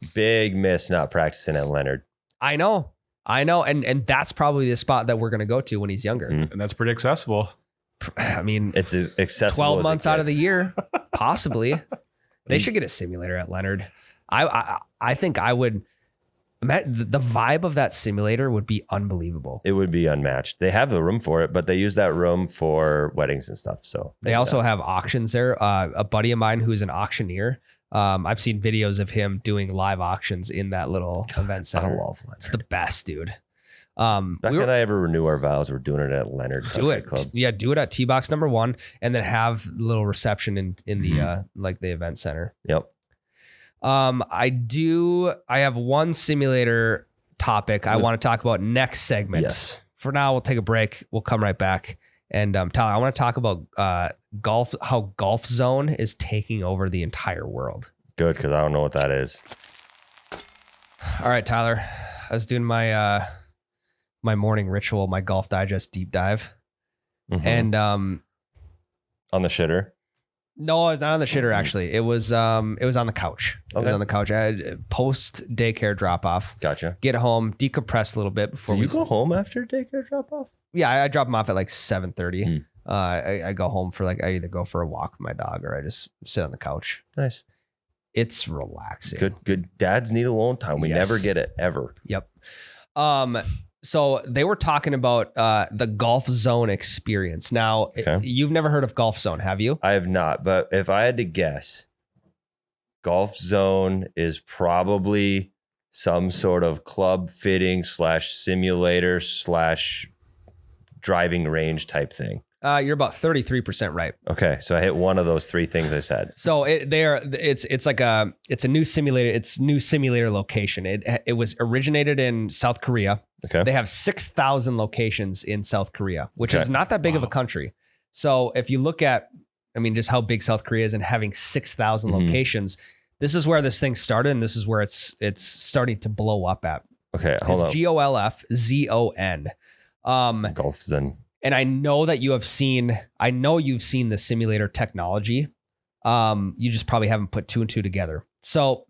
not practicing at Leonard. I know. And that's probably the spot that we're going to go to when he's younger. And that's pretty accessible. I mean, it's accessible 12 months out of the year, possibly. They should get a simulator at Leonard. I think I would. The vibe of that simulator would be unbelievable. It would be unmatched. They have the room for it, but they use that room for weddings and stuff. So they also have auctions there. A buddy of mine who's an auctioneer. I've seen videos of him doing live auctions in that little event center. I love Leonard. It's the best, dude. Becca and I ever renew our vows, we're doing it at Leonard. Do it. Club. Yeah, do it at Tee Box number 1 and then have a little reception in the like the event center. Yep. I have one simulator topic I want to talk about next segment. Yes. For now, we'll take a break. We'll come right back. And Tyler, I want to talk about golf, how Golf Zone is taking over the entire world. Good, because I don't know what that is. All right, Tyler. I was doing my my morning ritual, my Golf Digest deep dive. And on the shitter. No, it's not on the shitter. Actually, it was on the couch. Okay. It was on the couch. I had post daycare drop off. Gotcha. Get home, decompress a little bit before we go home after daycare drop off. Yeah, I drop them off at like 7:30. I go home for I either go for a walk with my dog or I just sit on the couch. Nice. It's relaxing. Good. Dads need alone time. We never get it ever. Yep. So they were talking about the Golf Zone experience. Now, you've never heard of Golf Zone, have you? I have not. But if I had to guess, Golf Zone is probably some sort of club fitting / simulator / driving range type thing. You're about 33% right. Okay, so I hit one of those 3 things I said. So it's a new simulator. It's new simulator location. It was originated in South Korea. Okay, they have 6,000 locations in South Korea, which is not that big of a country. So if you look at, just how big South Korea is and having 6,000 locations, this is where this thing started, and this is where it's starting to blow up at. Okay, hold on. It's GOLFZON. Golf Zone. And I know that you've seen the simulator technology. You just probably haven't put 2 and 2 together. So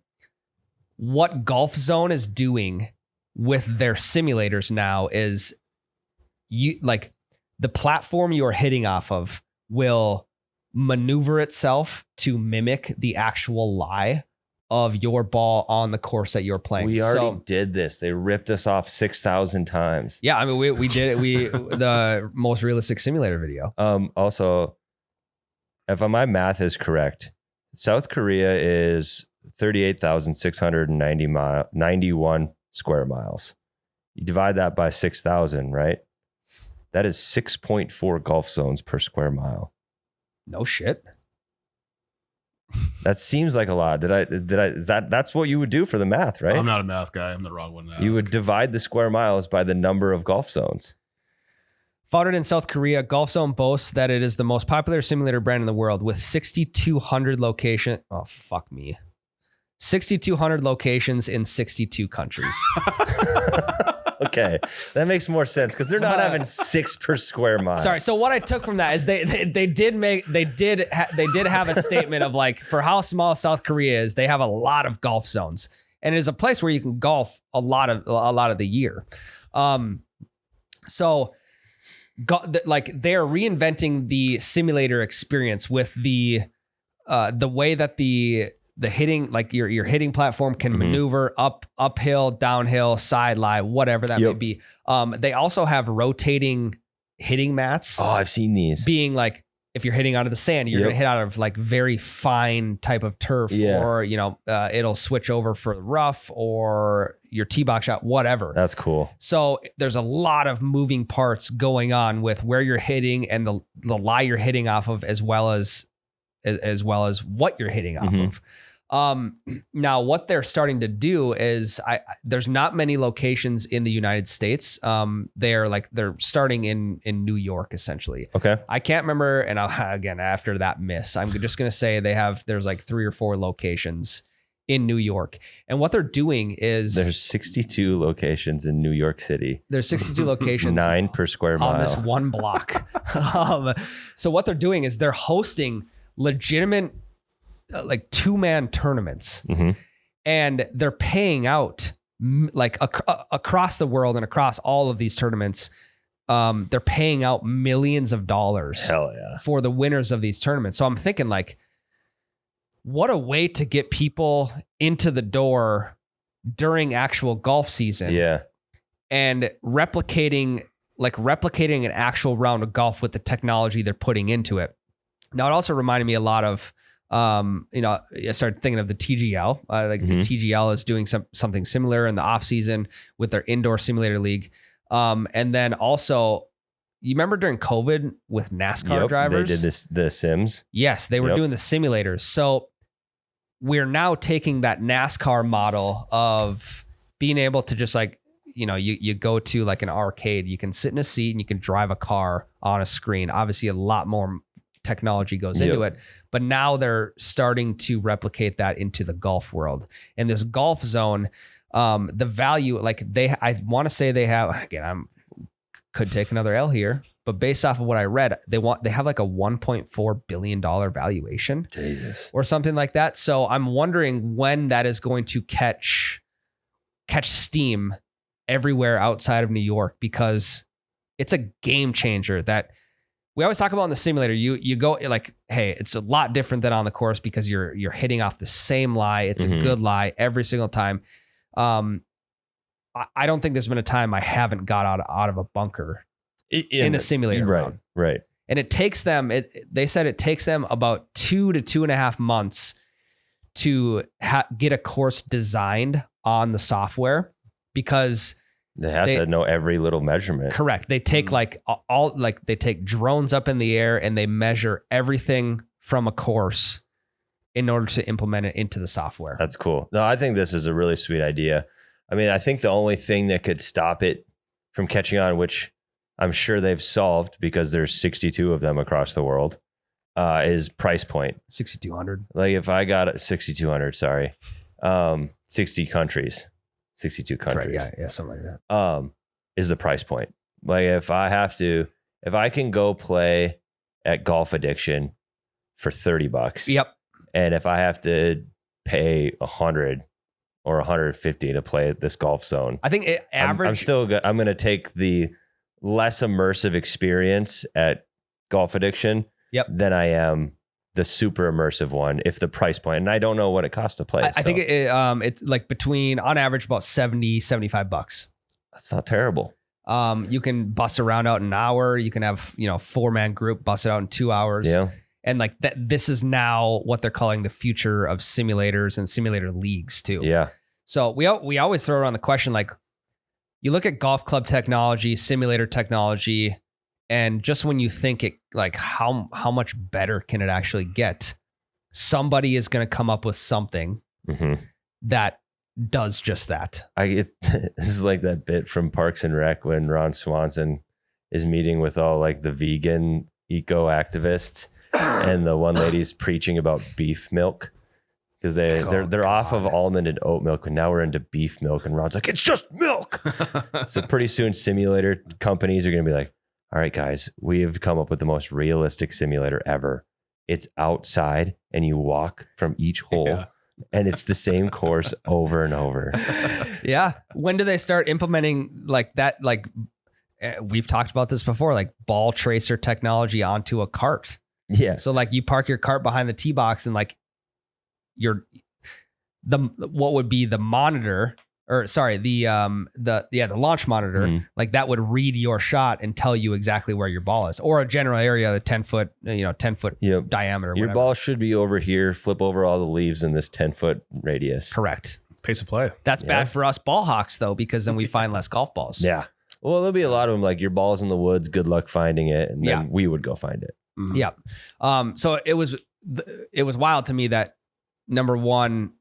what Golf Zone is doing with their simulators now is the platform you are hitting off of will maneuver itself to mimic the actual lie of your ball on the course that you're playing. We already did this. They ripped us off 6,000 times. Yeah, we did it. The most realistic simulator video. Also, if my math is correct, South Korea is 38,691 square miles. You divide that by 6,000, right? That is 6.4 golf zones per square mile. No shit. That seems like a lot. That's what you would do for the math, right? I'm not a math guy. I'm the wrong one to ask. You would divide the square miles by the number of golf zones. Founded in South Korea, Golf Zone boasts that it is the most popular simulator brand in the world with 6,200 locations. Oh, fuck me. 6,200 locations in 62 countries. Okay, that makes more sense because they're not having 6 per square mile. Sorry. So what I took from that is they did have a statement of like, for how small South Korea is, they have a lot of golf zones, and it is a place where you can golf a lot of the year. So like they're reinventing the simulator experience with the way that the hitting, like your hitting platform can maneuver uphill, downhill, side lie, whatever that may be. They also have rotating hitting mats. Oh, I've seen these. Being like, if you're hitting out of the sand, you're gonna hit out of like very fine type of turf, or it'll switch over for the rough or your tee box shot, whatever. That's cool. So there's a lot of moving parts going on with where you're hitting and the lie you're hitting off of, as well as what you're hitting off of. Now what they're starting to do is there's not many locations in the United States. They're starting in New York, essentially. Okay. I can't remember. And again, after that miss, I'm just going to say there's like 3 or 4 locations in New York. And what they're doing is there's 62 locations in New York City. There's 62 locations, 9 per square mile on this one block. So what they're doing is they're hosting legitimate like 2-man tournaments, and they're paying out like across the world and across all of these tournaments. They're paying out millions of dollars for the winners of these tournaments. So I'm thinking like, what a way to get people into the door during actual golf season. Yeah. And replicating an actual round of golf with the technology they're putting into it. Now, it also reminded me a lot of, I started thinking of the TGL. The TGL is doing something similar in the off season with their indoor simulator league. And then also, you remember during COVID with NASCAR drivers? They did the sims. Yes, they were doing the simulators. So we're now taking that NASCAR model of being able to just like, you go to like an arcade, you can sit in a seat and you can drive a car on a screen. Obviously, a lot more technology goes into it, but now they're starting to replicate that into the golf world. And this golf zone, the value, like I want to say they have, again, could take another L here, but based off of what I read, they have like a $1.4 billion valuation. Jesus. Or something like that. So I'm wondering when that is going to catch steam everywhere outside of New York, because it's a game changer that we always talk about in the simulator. You go like, hey, it's a lot different than on the course because you're hitting off the same lie. It's a good lie every single time. I don't think there's been a time I haven't got out of a bunker in a simulator round. Right. And it takes them, they said it takes them about 2 to 2.5 months to get a course designed on the software, because they have to know every little measurement. Correct. They take they take drones up in the air and they measure everything from a course in order to implement it into the software. That's cool. No, I think this is a really sweet idea. I mean, I think the only thing that could stop it from catching on, which I'm sure they've solved because there's 62 of them across the world, is price point. 6,200. Like if I got 6,200, 60 countries. 62 countries. Right, yeah, something like that. Is the price point. Like if I can go play at Golf Addiction for $30. Yep. And if I have to pay 100 or 150 to play at this golf zone, I think average. I'm still good. I'm going to take the less immersive experience at Golf Addiction than I am the super immersive one, if the price point, and I don't know what it costs to play. I think it's like between, on average, about $70-$75. That's not terrible. You can bust around out in an hour. You can have, 4-man group bust it out in 2 hours. Yeah. And like that, this is now what they're calling the future of simulators and simulator leagues too. Yeah. So we always throw around the question, like, you look at golf club technology, simulator technology, and just when you think it, like how much better can it actually get? somebody is going to come up with something Mhm. that does just that. This is like that bit from Parks and Rec when Ron Swanson is meeting with all like the vegan eco activists, and the one lady's preaching about beef milk because they're off of almond and oat milk, and now we're into beef milk. And Ron's like, it's just milk. So pretty soon, simulator companies are going to be like, all right, guys, we have come up with the most realistic simulator ever. It's outside, and you walk from each hole. Yeah. And it's the same course over and over. Yeah. When do they start implementing like that? Like we've talked about this before, like ball tracer technology onto a cart. Yeah. So like you park your cart behind the tee box, and like what would be the monitor, or sorry, the launch monitor, Mhm. like that would read your shot and tell you exactly where your ball is, or a general area, the 10 foot Yep. diameter. Your whatever. ball should be over here. Flip over all the leaves in this 10-foot radius. Correct. Pace of play. That's Yeah. bad for us ball hawks though, because then we find less golf balls. Yeah. Well, there'll be a lot of them like your ball's in the woods. Good luck finding it. And then Yeah. we would go find it. Mhm. Yeah. So it was wild to me that number one,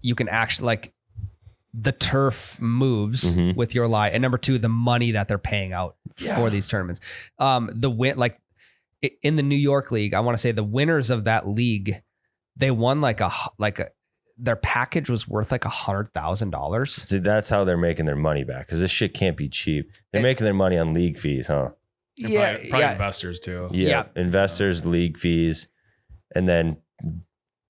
you can actually like the turf moves Mhm. with your lie, and number two, the money that they're paying out for these tournaments. In the New York League, I want to say the winners of that league, they won their package was worth like $100,000. See, that's how they're making their money back because this shit can't be cheap. They're making their money on league fees, huh? And probably investors too. Yeah. Investors, league fees, and then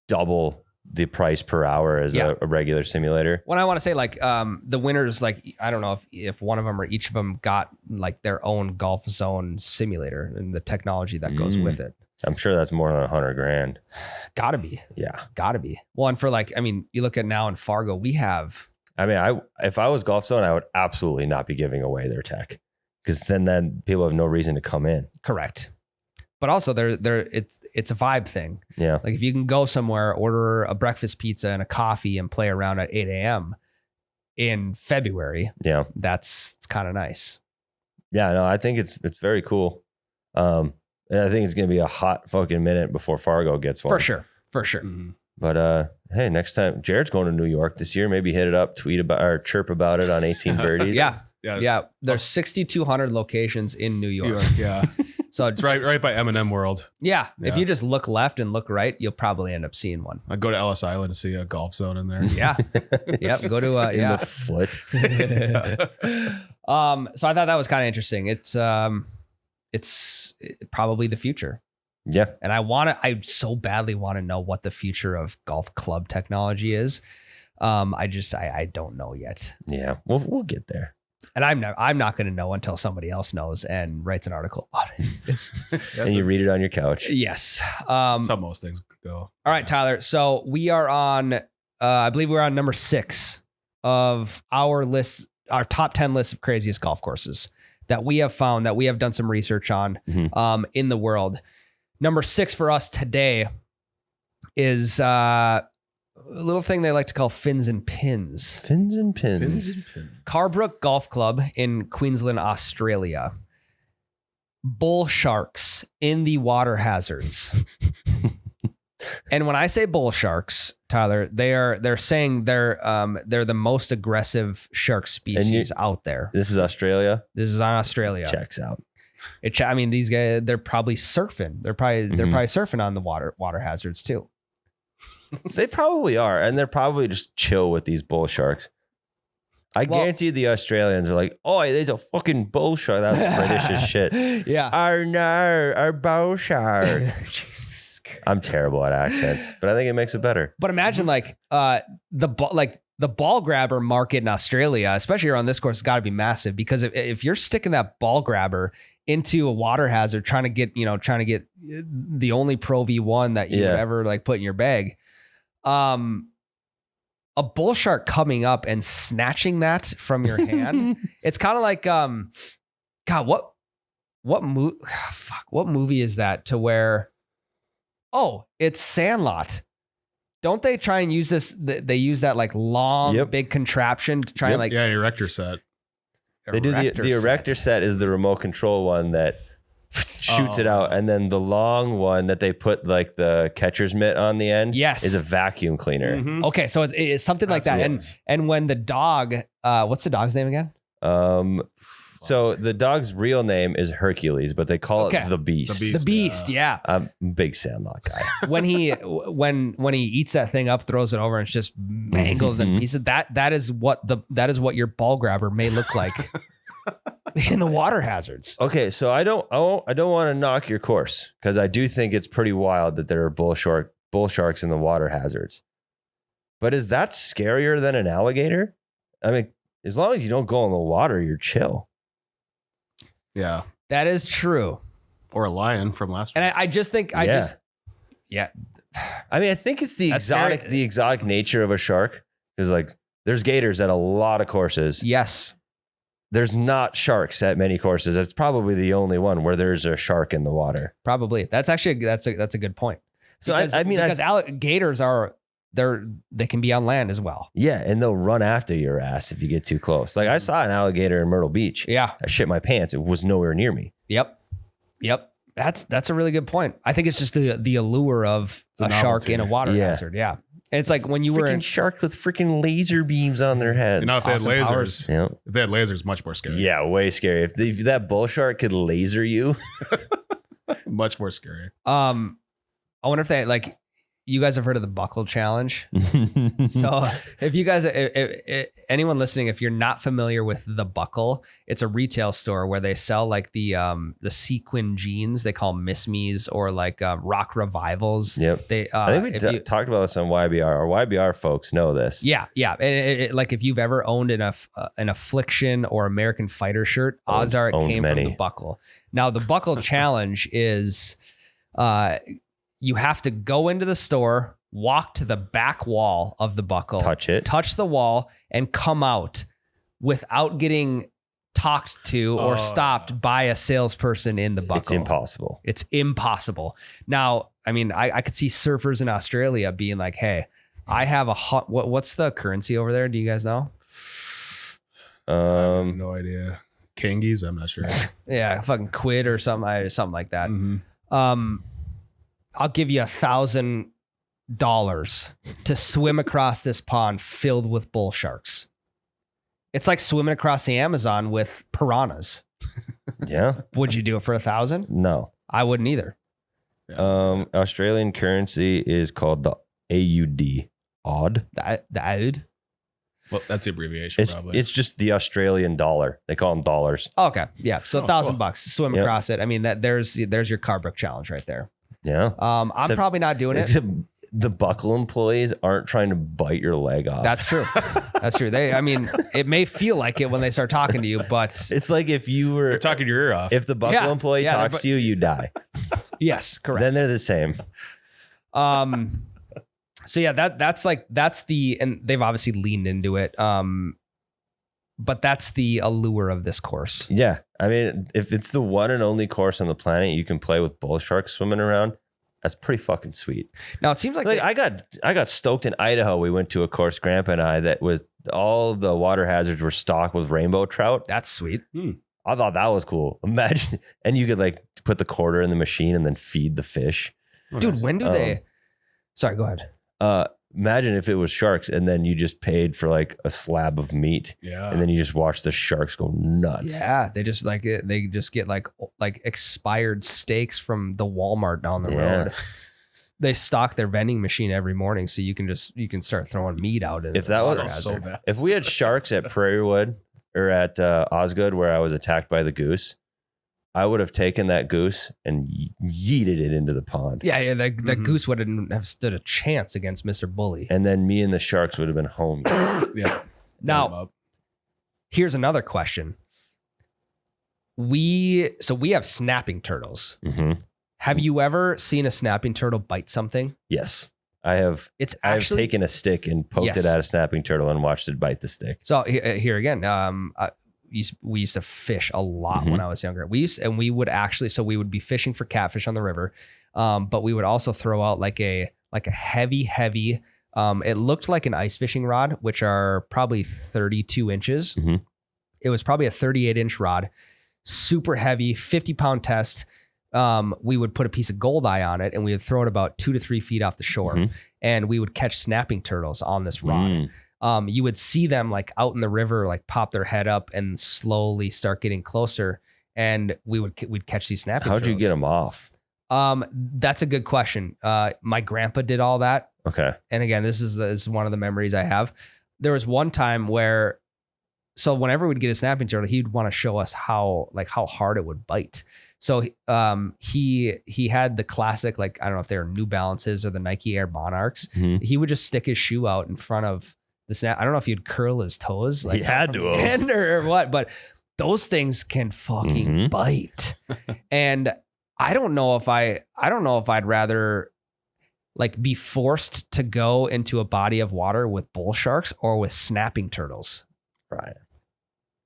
double the price per hour as Yeah. a regular simulator. When I want to say like the winners, like I don't know if one of them or each of them got like their own Golf Zone simulator and the technology that goes with it. I'm sure that's more than $100,000. Gotta be. Yeah. Gotta be. Well, and for like, I mean, you look at now in Fargo, we have I mean, if I was Golf Zone, I would absolutely not be giving away their tech because then people have no reason to come in. correct. But also it's a vibe thing. Yeah. Like if you can go somewhere, order a breakfast pizza and a coffee and play around at 8 a.m. in February, Yeah. it's kind of nice. Yeah. No, I think it's very cool. And I think it's going to be a hot fucking minute before Fargo gets one. For sure. Mhm. But hey, next time Jared's going to New York this year, maybe hit it up, tweet about or chirp about it on 18 birdies. Yeah. Yeah. Yeah. There's 6,200 locations in New New York. York, yeah. So It's right by M&M World. yeah, if Yeah. you just look left and look right, you'll probably end up seeing one. I go to Ellis Island to see a Golf Zone in there. Yeah. Yep. Go to In the foot. So I thought that was kind of interesting. It's probably the future. Yeah. And I so badly want to know what the future of golf club technology is. I don't know yet. Yeah. We'll get there. And I'm not going to know until somebody else knows and writes an article about it. And you read it on your couch. Yes. That's how most things go. All right, Tyler. So we are on, I believe we're on number 6 of our list, our top 10 list of craziest golf courses that we have found, that we have done some research on in the world. Number 6 for us today is a little thing they like to call fins and pins. Fins and pins. Carbrook Golf Club in Queensland, Australia. Bull sharks in the water hazards. And when I say bull sharks, Tyler, they're saying they're the most aggressive shark species out there. This is Australia. This is on Australia. Checks out. I mean, these guys, they're probably surfing. They're probably surfing on the water hazards too. They probably are. And they're probably just chill with these bull sharks. I guarantee the Australians are like, oh, there's a fucking bull shark. That's British as shit. Yeah. Oh no, our bull shark. Jesus Christ. I'm terrible at accents, but I think it makes it better. But imagine the ball grabber market in Australia, especially around this course, has got to be massive, because if you're sticking that ball grabber into a water hazard, trying to get the only Pro V1 that you would ever like put in your bag, a bull shark coming up and snatching that from your hand, it's kind of like, God, what movie is that to where, oh, it's Sandlot. Don't they try and use this? They use that like long, big contraption to try and like, erector set. They do the erector set is the remote control one that shoots it out, and then the long one that they put like the catcher's mitt on the end, Yes. is a vacuum cleaner. Mhm. Okay, so it's something like That's that. what it And was. and when the dog, what's the dog's name again? So the dog's real name is Hercules, but they call Okay. it the Beast. The The Beast. Yeah. I'm a big Sandlot guy. when he eats that thing up, throws it over, and it's just mangled in Mhm. pieces. That is what your ball grabber may look like in the water hazards. Okay, so I don't want to knock your course because I do think it's pretty wild that there are bull sharks in the water hazards. But is that scarier than an alligator? I mean, as long as you don't go in the water, you're chill. Yeah. That is true. Or a lion from last And week. I just think Yeah. yeah. I mean, I think it's the That's exotic nature of a shark. Because like, there's gators at a lot of courses. Yes. There's not sharks at many courses. It's probably the only one where there's a shark in the water. Probably. That's actually that's a good point. So Because, because alligators they can be on land as well. Yeah, and they'll run after your ass if you get too close. Like I saw an alligator in Myrtle Beach. Yeah. I shit my pants. It was nowhere near me. Yep. That's a really good point. I think it's just the allure of The a shark novelty. in a water Yeah. hazard. Yeah. And it's like when you were Freaking sharks with freaking laser beams on their heads. You know, if they had Austin lasers, Powers. Yeah. if they had lasers, much more scary. Yeah, way scary. If that bull shark could laser you, Much more scary. I wonder if they like you guys have heard of the buckle challenge. So if you guys, if anyone listening, if you're not familiar with the buckle, it's a retail store where they sell like the sequin jeans. They call them Miss Me's or like rock revivals. Yep. They, I think we talked about this on YBR. Our YBR folks know this. Yeah. And like if you've ever owned an Affliction or American Fighter shirt, odds are it Owned came many. from the buckle. Now the buckle challenge is, you have to go into the store, walk to the back wall of the buckle, Touch it. touch the wall, and come out without getting talked to or stopped by a salesperson in the buckle. It's impossible. It's impossible. Now, I mean, I could see surfers in Australia being like, "Hey, I have what's the currency over there? Do you guys know?" I have no idea. Kangies, I'm not sure. Yeah, fucking quid or something like that. Mhm. I'll give you $1,000 to swim across this pond filled with bull sharks. It's like swimming across the Amazon with piranhas. Yeah. Would you do it for 1,000? No. I wouldn't either. Australian currency is called the AUD. Odd. The oud. Well, that's the abbreviation, probably. It's just the Australian dollar. They call them dollars. Okay, yeah. So Oh, $1,000 swim Yep. across it. I mean, there's your Carbrook challenge right there. Yeah. I'm Except- probably not doing it. Except the buckle employees aren't trying to bite your leg off. That's true. That's true. I mean, it may feel like it when they start talking to you, but It's like if you were You're talking your ear off. if the buckle Yeah. employee Yeah, talks to you, you die. yes, correct. Then they're the same. So yeah, that's the, and they've obviously leaned into it. But that's the allure of this course. Yeah. I mean, if it's the one and only course on the planet you can play with bull sharks swimming around, that's pretty fucking sweet. Now it seems like, Like I got stoked in Idaho. We went to a course, Grandpa and I, that was all the water hazards were stocked with rainbow trout. that's sweet. I thought that was cool. Imagine, and you could like put the quarter in the machine and then feed the fish. Dude, when do they, sorry, go ahead. Imagine if it was sharks and then you just paid for like a slab of meat Yeah. and then you just watch the sharks go nuts. Yeah. They just get like expired steaks from the Walmart down the Yeah. road. They stock their vending machine every morning. So you can start throwing meat out. If that was- Sounds so bad. If we had sharks at Prairie Wood or at Osgood where I was attacked by the goose, I would have taken that goose and yeeted it into the pond. yeah, that Mhm. goose wouldn't have stood a chance against Mr. Bully. And then me and the sharks would have been homies. Yeah. Now, here's another question. We have snapping turtles. hmm Have you ever seen a snapping turtle bite something? Yes. I have Actually taken a stick and poked Yes. it at a snapping turtle and watched it bite the stick. So here again, we used to fish a lot when I was younger. We would be fishing for catfish on the river, but we would also throw out like a heavy. It looked like an ice fishing rod, which are probably 32 inches. Mhm. It was probably a 38-inch rod, super heavy, 50-pound test. we would put a piece of gold eye on it and we would throw it about 2 to 3 feet off the shore, and we would catch snapping turtles on this rod. You would see them like out in the river, like pop their head up and slowly start getting closer, and we'd catch these snapping turtles. How'd you get them off? That's a good question. My grandpa did all that. Okay. And again, this is one of the memories I have. There was one time where, so whenever we'd get a snapping turtle, he'd want to show us how hard it would bite. So he had the classic, like, I don't know if they're New Balances or the Nike Air Monarchs. He would just stick his shoe out in front of the snap. I don't know if he'd curl his toes, like he had to have. Or what, but those things can fucking bite. And I don't know if I'd rather like be forced to go into a body of water with bull sharks or with snapping turtles. Brian,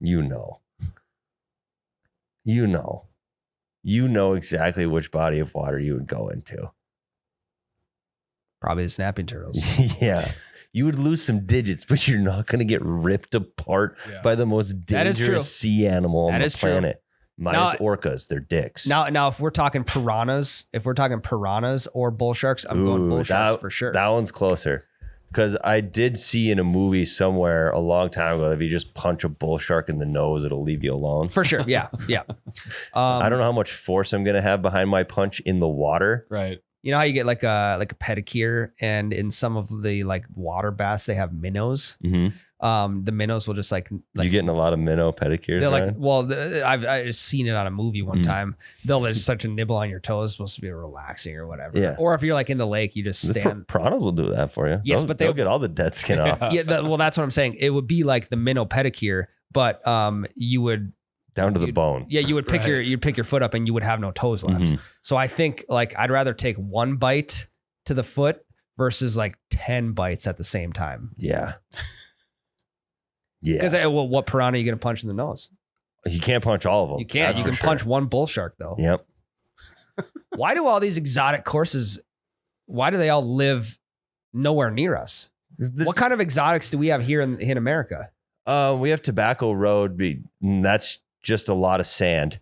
you know exactly which body of water you would go into. Probably the snapping turtles. Yeah. You would lose some digits, but you're not going to get ripped apart by the most dangerous sea animal on the planet. Minus orcas, they're dicks. Now, if we're talking piranhas, or bull sharks, I'm going bull sharks for sure. That one's closer. Because I did see in a movie somewhere a long time ago, if you just punch a bull shark in the nose, it'll leave you alone. For sure, yeah. I don't know how much force I'm going to have behind my punch in the water. Right. You know how you get like a pedicure, and in some of the like water baths they have minnows. The minnows will just like you getting a lot of minnow pedicures. They're like, well, I've seen it on a movie one time. They'll just start to nibble on your toes, supposed to be relaxing or whatever. Yeah. Or if you're like in the lake, you just stand. Piranhas will do that for you. Yes, but they'll get all the dead skin off. Yeah, well, that's what I'm saying. It would be like the minnow pedicure, but you would down to the bone. Yeah, you would pick you'd pick your foot up and you would have no toes left. So I think like I'd rather take one bite to the foot versus like 10 bites at the same time. Yeah. Yeah. Because what piranha are you going to punch in the nose? You can't punch all of them. You can't. You can punch one bull shark though. Yep. Why do all these exotic courses, why do they all live nowhere near us? What kind of exotics do we have here in America? We have Tobacco Road. That's just a lot of sand.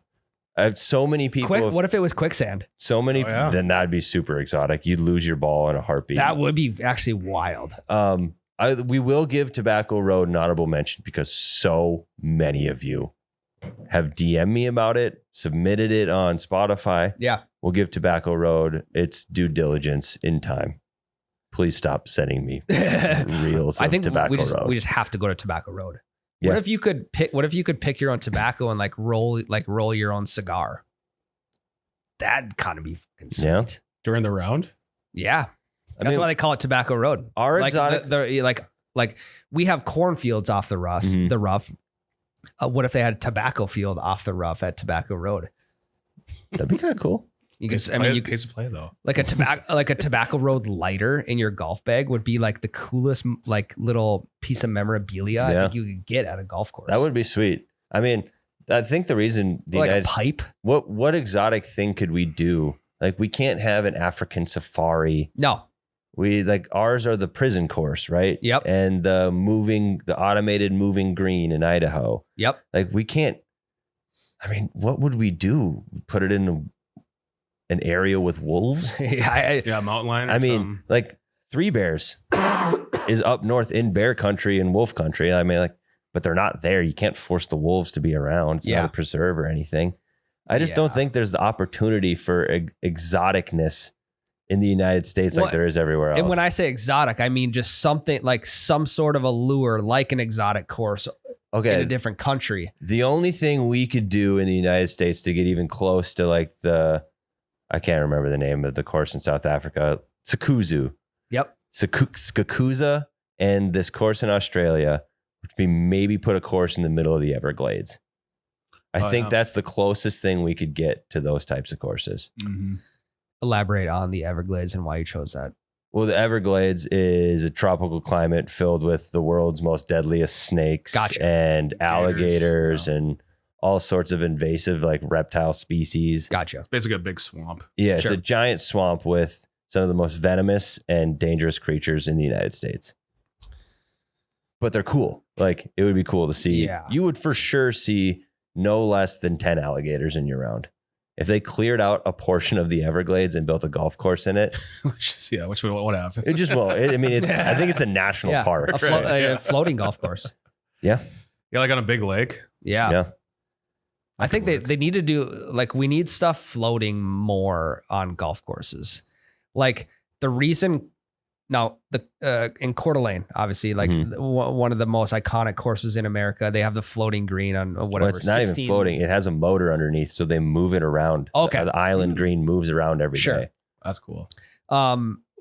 I have so many people. What if it was quicksand? So many. Then that'd be super exotic. You'd lose your ball in a heartbeat. That would be actually wild. We will give Tobacco Road an honorable mention because so many of you have DM'd me about it, submitted it on Spotify. Yeah. We'll give Tobacco Road its due diligence in time. Please stop sending me reels of Tobacco Road. We just have to go to Tobacco Road. Yeah. What if you could pick your own tobacco and like roll your own cigar? That'd kind of be fucking sweet. Yeah. During the round? Yeah. That's why they call it Tobacco Road. Our like exotic, like we have cornfields off the rough. What if they had a tobacco field off the rough at Tobacco Road? That'd be kind of cool. You could, pace of play though. Like a Tobacco Road lighter in your golf bag would be like the coolest like little piece of memorabilia I think you could get at a golf course. That would be sweet. I mean, I think the reason a pipe. What exotic thing could we do? Like we can't have an African safari. No. We like ours are the prison course, right? Yep. And the automated moving green in Idaho. Yep. Like we can't. I mean, what would we do? Put it in an area with wolves? Mountain lion. I mean, like Three Bears is up north in bear country and wolf country. I mean, like, but they're not there. You can't force the wolves to be around. It's not a preserve or anything. I just don't think there's the opportunity for exoticness in the United States like there is everywhere else. And when I say exotic, I mean just something like some sort of a lure, like an exotic course in a different country. The only thing we could do in the United States to get even close to like I can't remember the name of the course in South Africa, Skukuza. Yep. Skukuza and this course in Australia, which would be maybe put a course in the middle of the Everglades. I think that's the closest thing we could get to those types of courses. Mm-hmm. Elaborate on the Everglades and why you chose that. Well, the Everglades is a tropical climate filled with the world's most deadliest snakes and alligators and all sorts of invasive like reptile species. Gotcha. It's basically a big swamp. Yeah, it's a giant swamp with some of the most venomous and dangerous creatures in the United States. But they're cool. Like it would be cool to see. Yeah. You would for sure see no less than 10 alligators in your round. If they cleared out a portion of the Everglades and built a golf course in it, which what happened? it just won't. I mean, I think it's a national park. A floating golf course. Yeah. Yeah, like on a big lake. Yeah. Yeah. I think they need to do, like, we need stuff floating more on golf courses. Like the reason now in Coeur d'Alene, obviously, like one of the most iconic courses in America, they have the floating green on whatever. Well, it's not 16. Even floating. It has a motor underneath, so they move it around. Okay. The island green moves around every day. That's cool.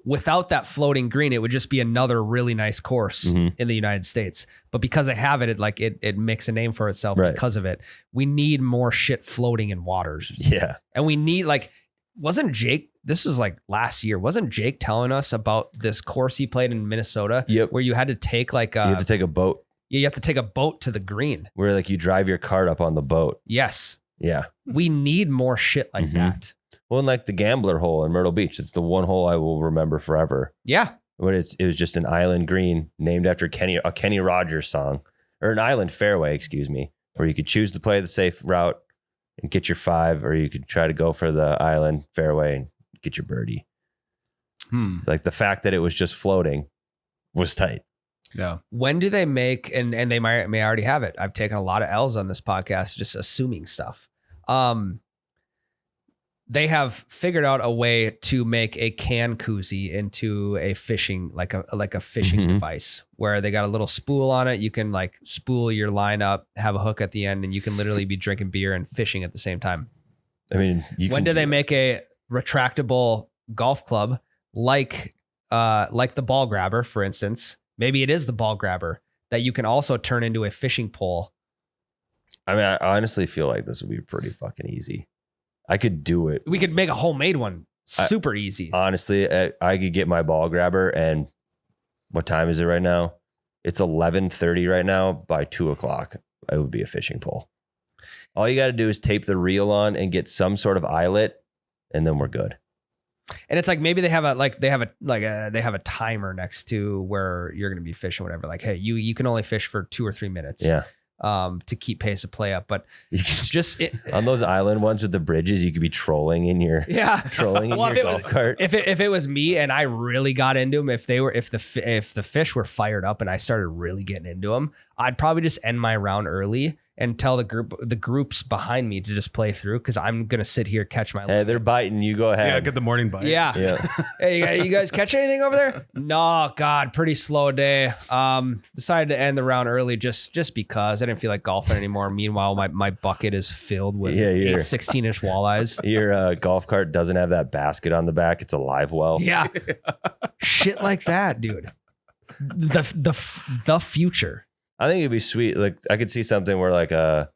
Without that floating green, it would just be another really nice course in the United States. But because they have it, it makes a name for itself because of it. We need more shit floating in waters. Yeah. And we need, like, wasn't Jake, this was like last year, wasn't Jake telling us about this course he played in Minnesota? Yep. Where you had to take like you have to take a boat. You have to take a boat to the green. Where like you drive your cart up on the boat. Yes. Yeah. We need more shit like that. Well, and like the Gambler hole in Myrtle Beach, it's the one hole I will remember forever. Yeah. But it was just an island green named after a Kenny Rogers song, or an island fairway, excuse me, where you could choose to play the safe route and get your 5, or you could try to go for the island fairway and get your birdie. Like the fact that it was just floating was tight. Yeah. When do they make, and they may already have it. I've taken a lot of L's on this podcast, just assuming stuff. They have figured out a way to make a can koozie into a fishing, like a fishing device, where they got a little spool on it. You can like spool your line up, have a hook at the end, and you can literally be drinking beer and fishing at the same time. I mean, when do they make a retractable golf club like the ball grabber, for instance? Maybe it is the ball grabber that you can also turn into a fishing pole. I mean, I honestly feel like this would be pretty fucking easy. I could do it. We could make a homemade one super easy. Honestly, I could get my ball grabber, and what time is it right now? It's 11:30 right now. By 2:00, it would be a fishing pole. All you got to do is tape the reel on and get some sort of eyelet, and then we're good. And it's like maybe they have a timer next to where you're going to be fishing, whatever. Like, hey, you can only fish for 2 or 3 minutes. Yeah. To keep pace of play up, but just on those island ones with the bridges, you could be trolling in your golf cart. If it was me and I really got into them, if the fish were fired up and I started really getting into them, I'd probably just end my round early and tell the groups behind me to just play through, because I'm gonna sit here, catch my. Hey, they're biting. You go ahead. Yeah, get the morning bite. Yeah. Hey, you guys catch anything over there? No, God, pretty slow day. Decided to end the round early just because I didn't feel like golfing anymore. Meanwhile, my bucket is filled with 16-inch walleyes. Your golf cart doesn't have that basket on the back. It's a live well. Yeah. Shit like that, dude. The future. I think it'd be sweet. Like I could see something where like a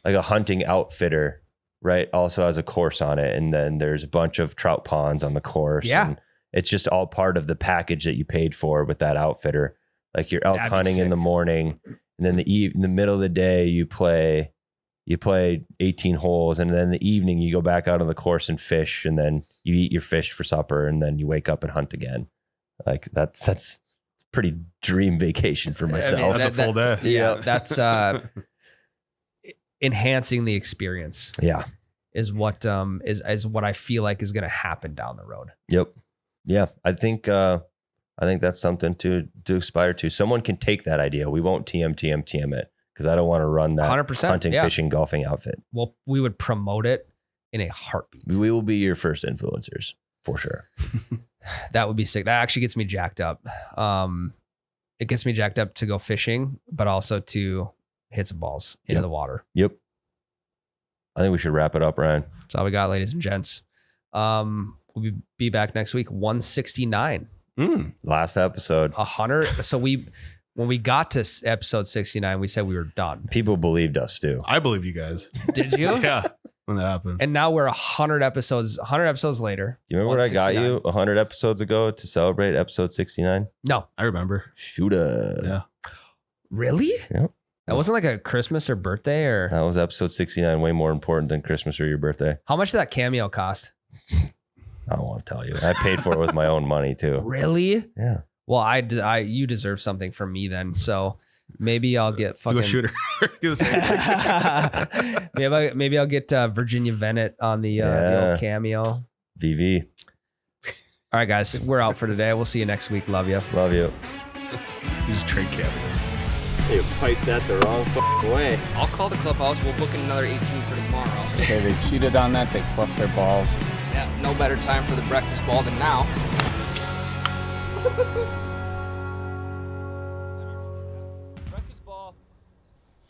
hunting outfitter, right, also has a course on it, and then there's a bunch of trout ponds on the course. Yeah. And it's just all part of the package that you paid for with that outfitter. Like you're elk hunting in the morning, and then in the middle of the day you play 18 holes, and then in the evening you go back out on the course and fish, and then you eat your fish for supper, and then you wake up and hunt again. Like that's pretty dream vacation for myself. That's a full day. Yeah, that's enhancing the experience. Yeah, is what is what I feel like is going to happen down the road. Yep. Yeah, I think that's something to aspire to. Someone can take that idea. We won't TM it, because I don't want to run that 100%, hunting, fishing, golfing outfit. Well, we would promote it in a heartbeat. We will be your first influencers for sure. That would be sick. That actually gets me jacked up. It gets me jacked up to go fishing, but also to hit some balls into the water. Yep. I think we should wrap it up, Ryan. That's all we got, ladies and gents. We'll be back next week. 169. Last episode. 100. So when we got to episode 69, we said we were done. People believed us too. I believed you guys. Did you? Yeah. When that happened. And now we're 100 episodes later. Do you remember what I got you 100 episodes ago to celebrate episode 69? No. I remember. Shoota. Yeah. Really? Yep. That wasn't like a Christmas or birthday or? That was episode 69, way more important than Christmas or your birthday. How much did that cameo cost? I don't want to tell you. I paid for it with my own money too. Really? Yeah. Well, you deserve something from me then. So Maybe I'll get fucking Do a shooter. Do the same thing. maybe I'll get Virginia Venet on the old cameo. VV. All right, guys, we're out for today. We'll see you next week. Love you. Love you. You just trade cameos. You piped that the wrong way. I'll call the clubhouse. We'll book another 18 for tomorrow. Okay, they cheated on that. They fluffed their balls. Yeah, no better time for the breakfast ball than now.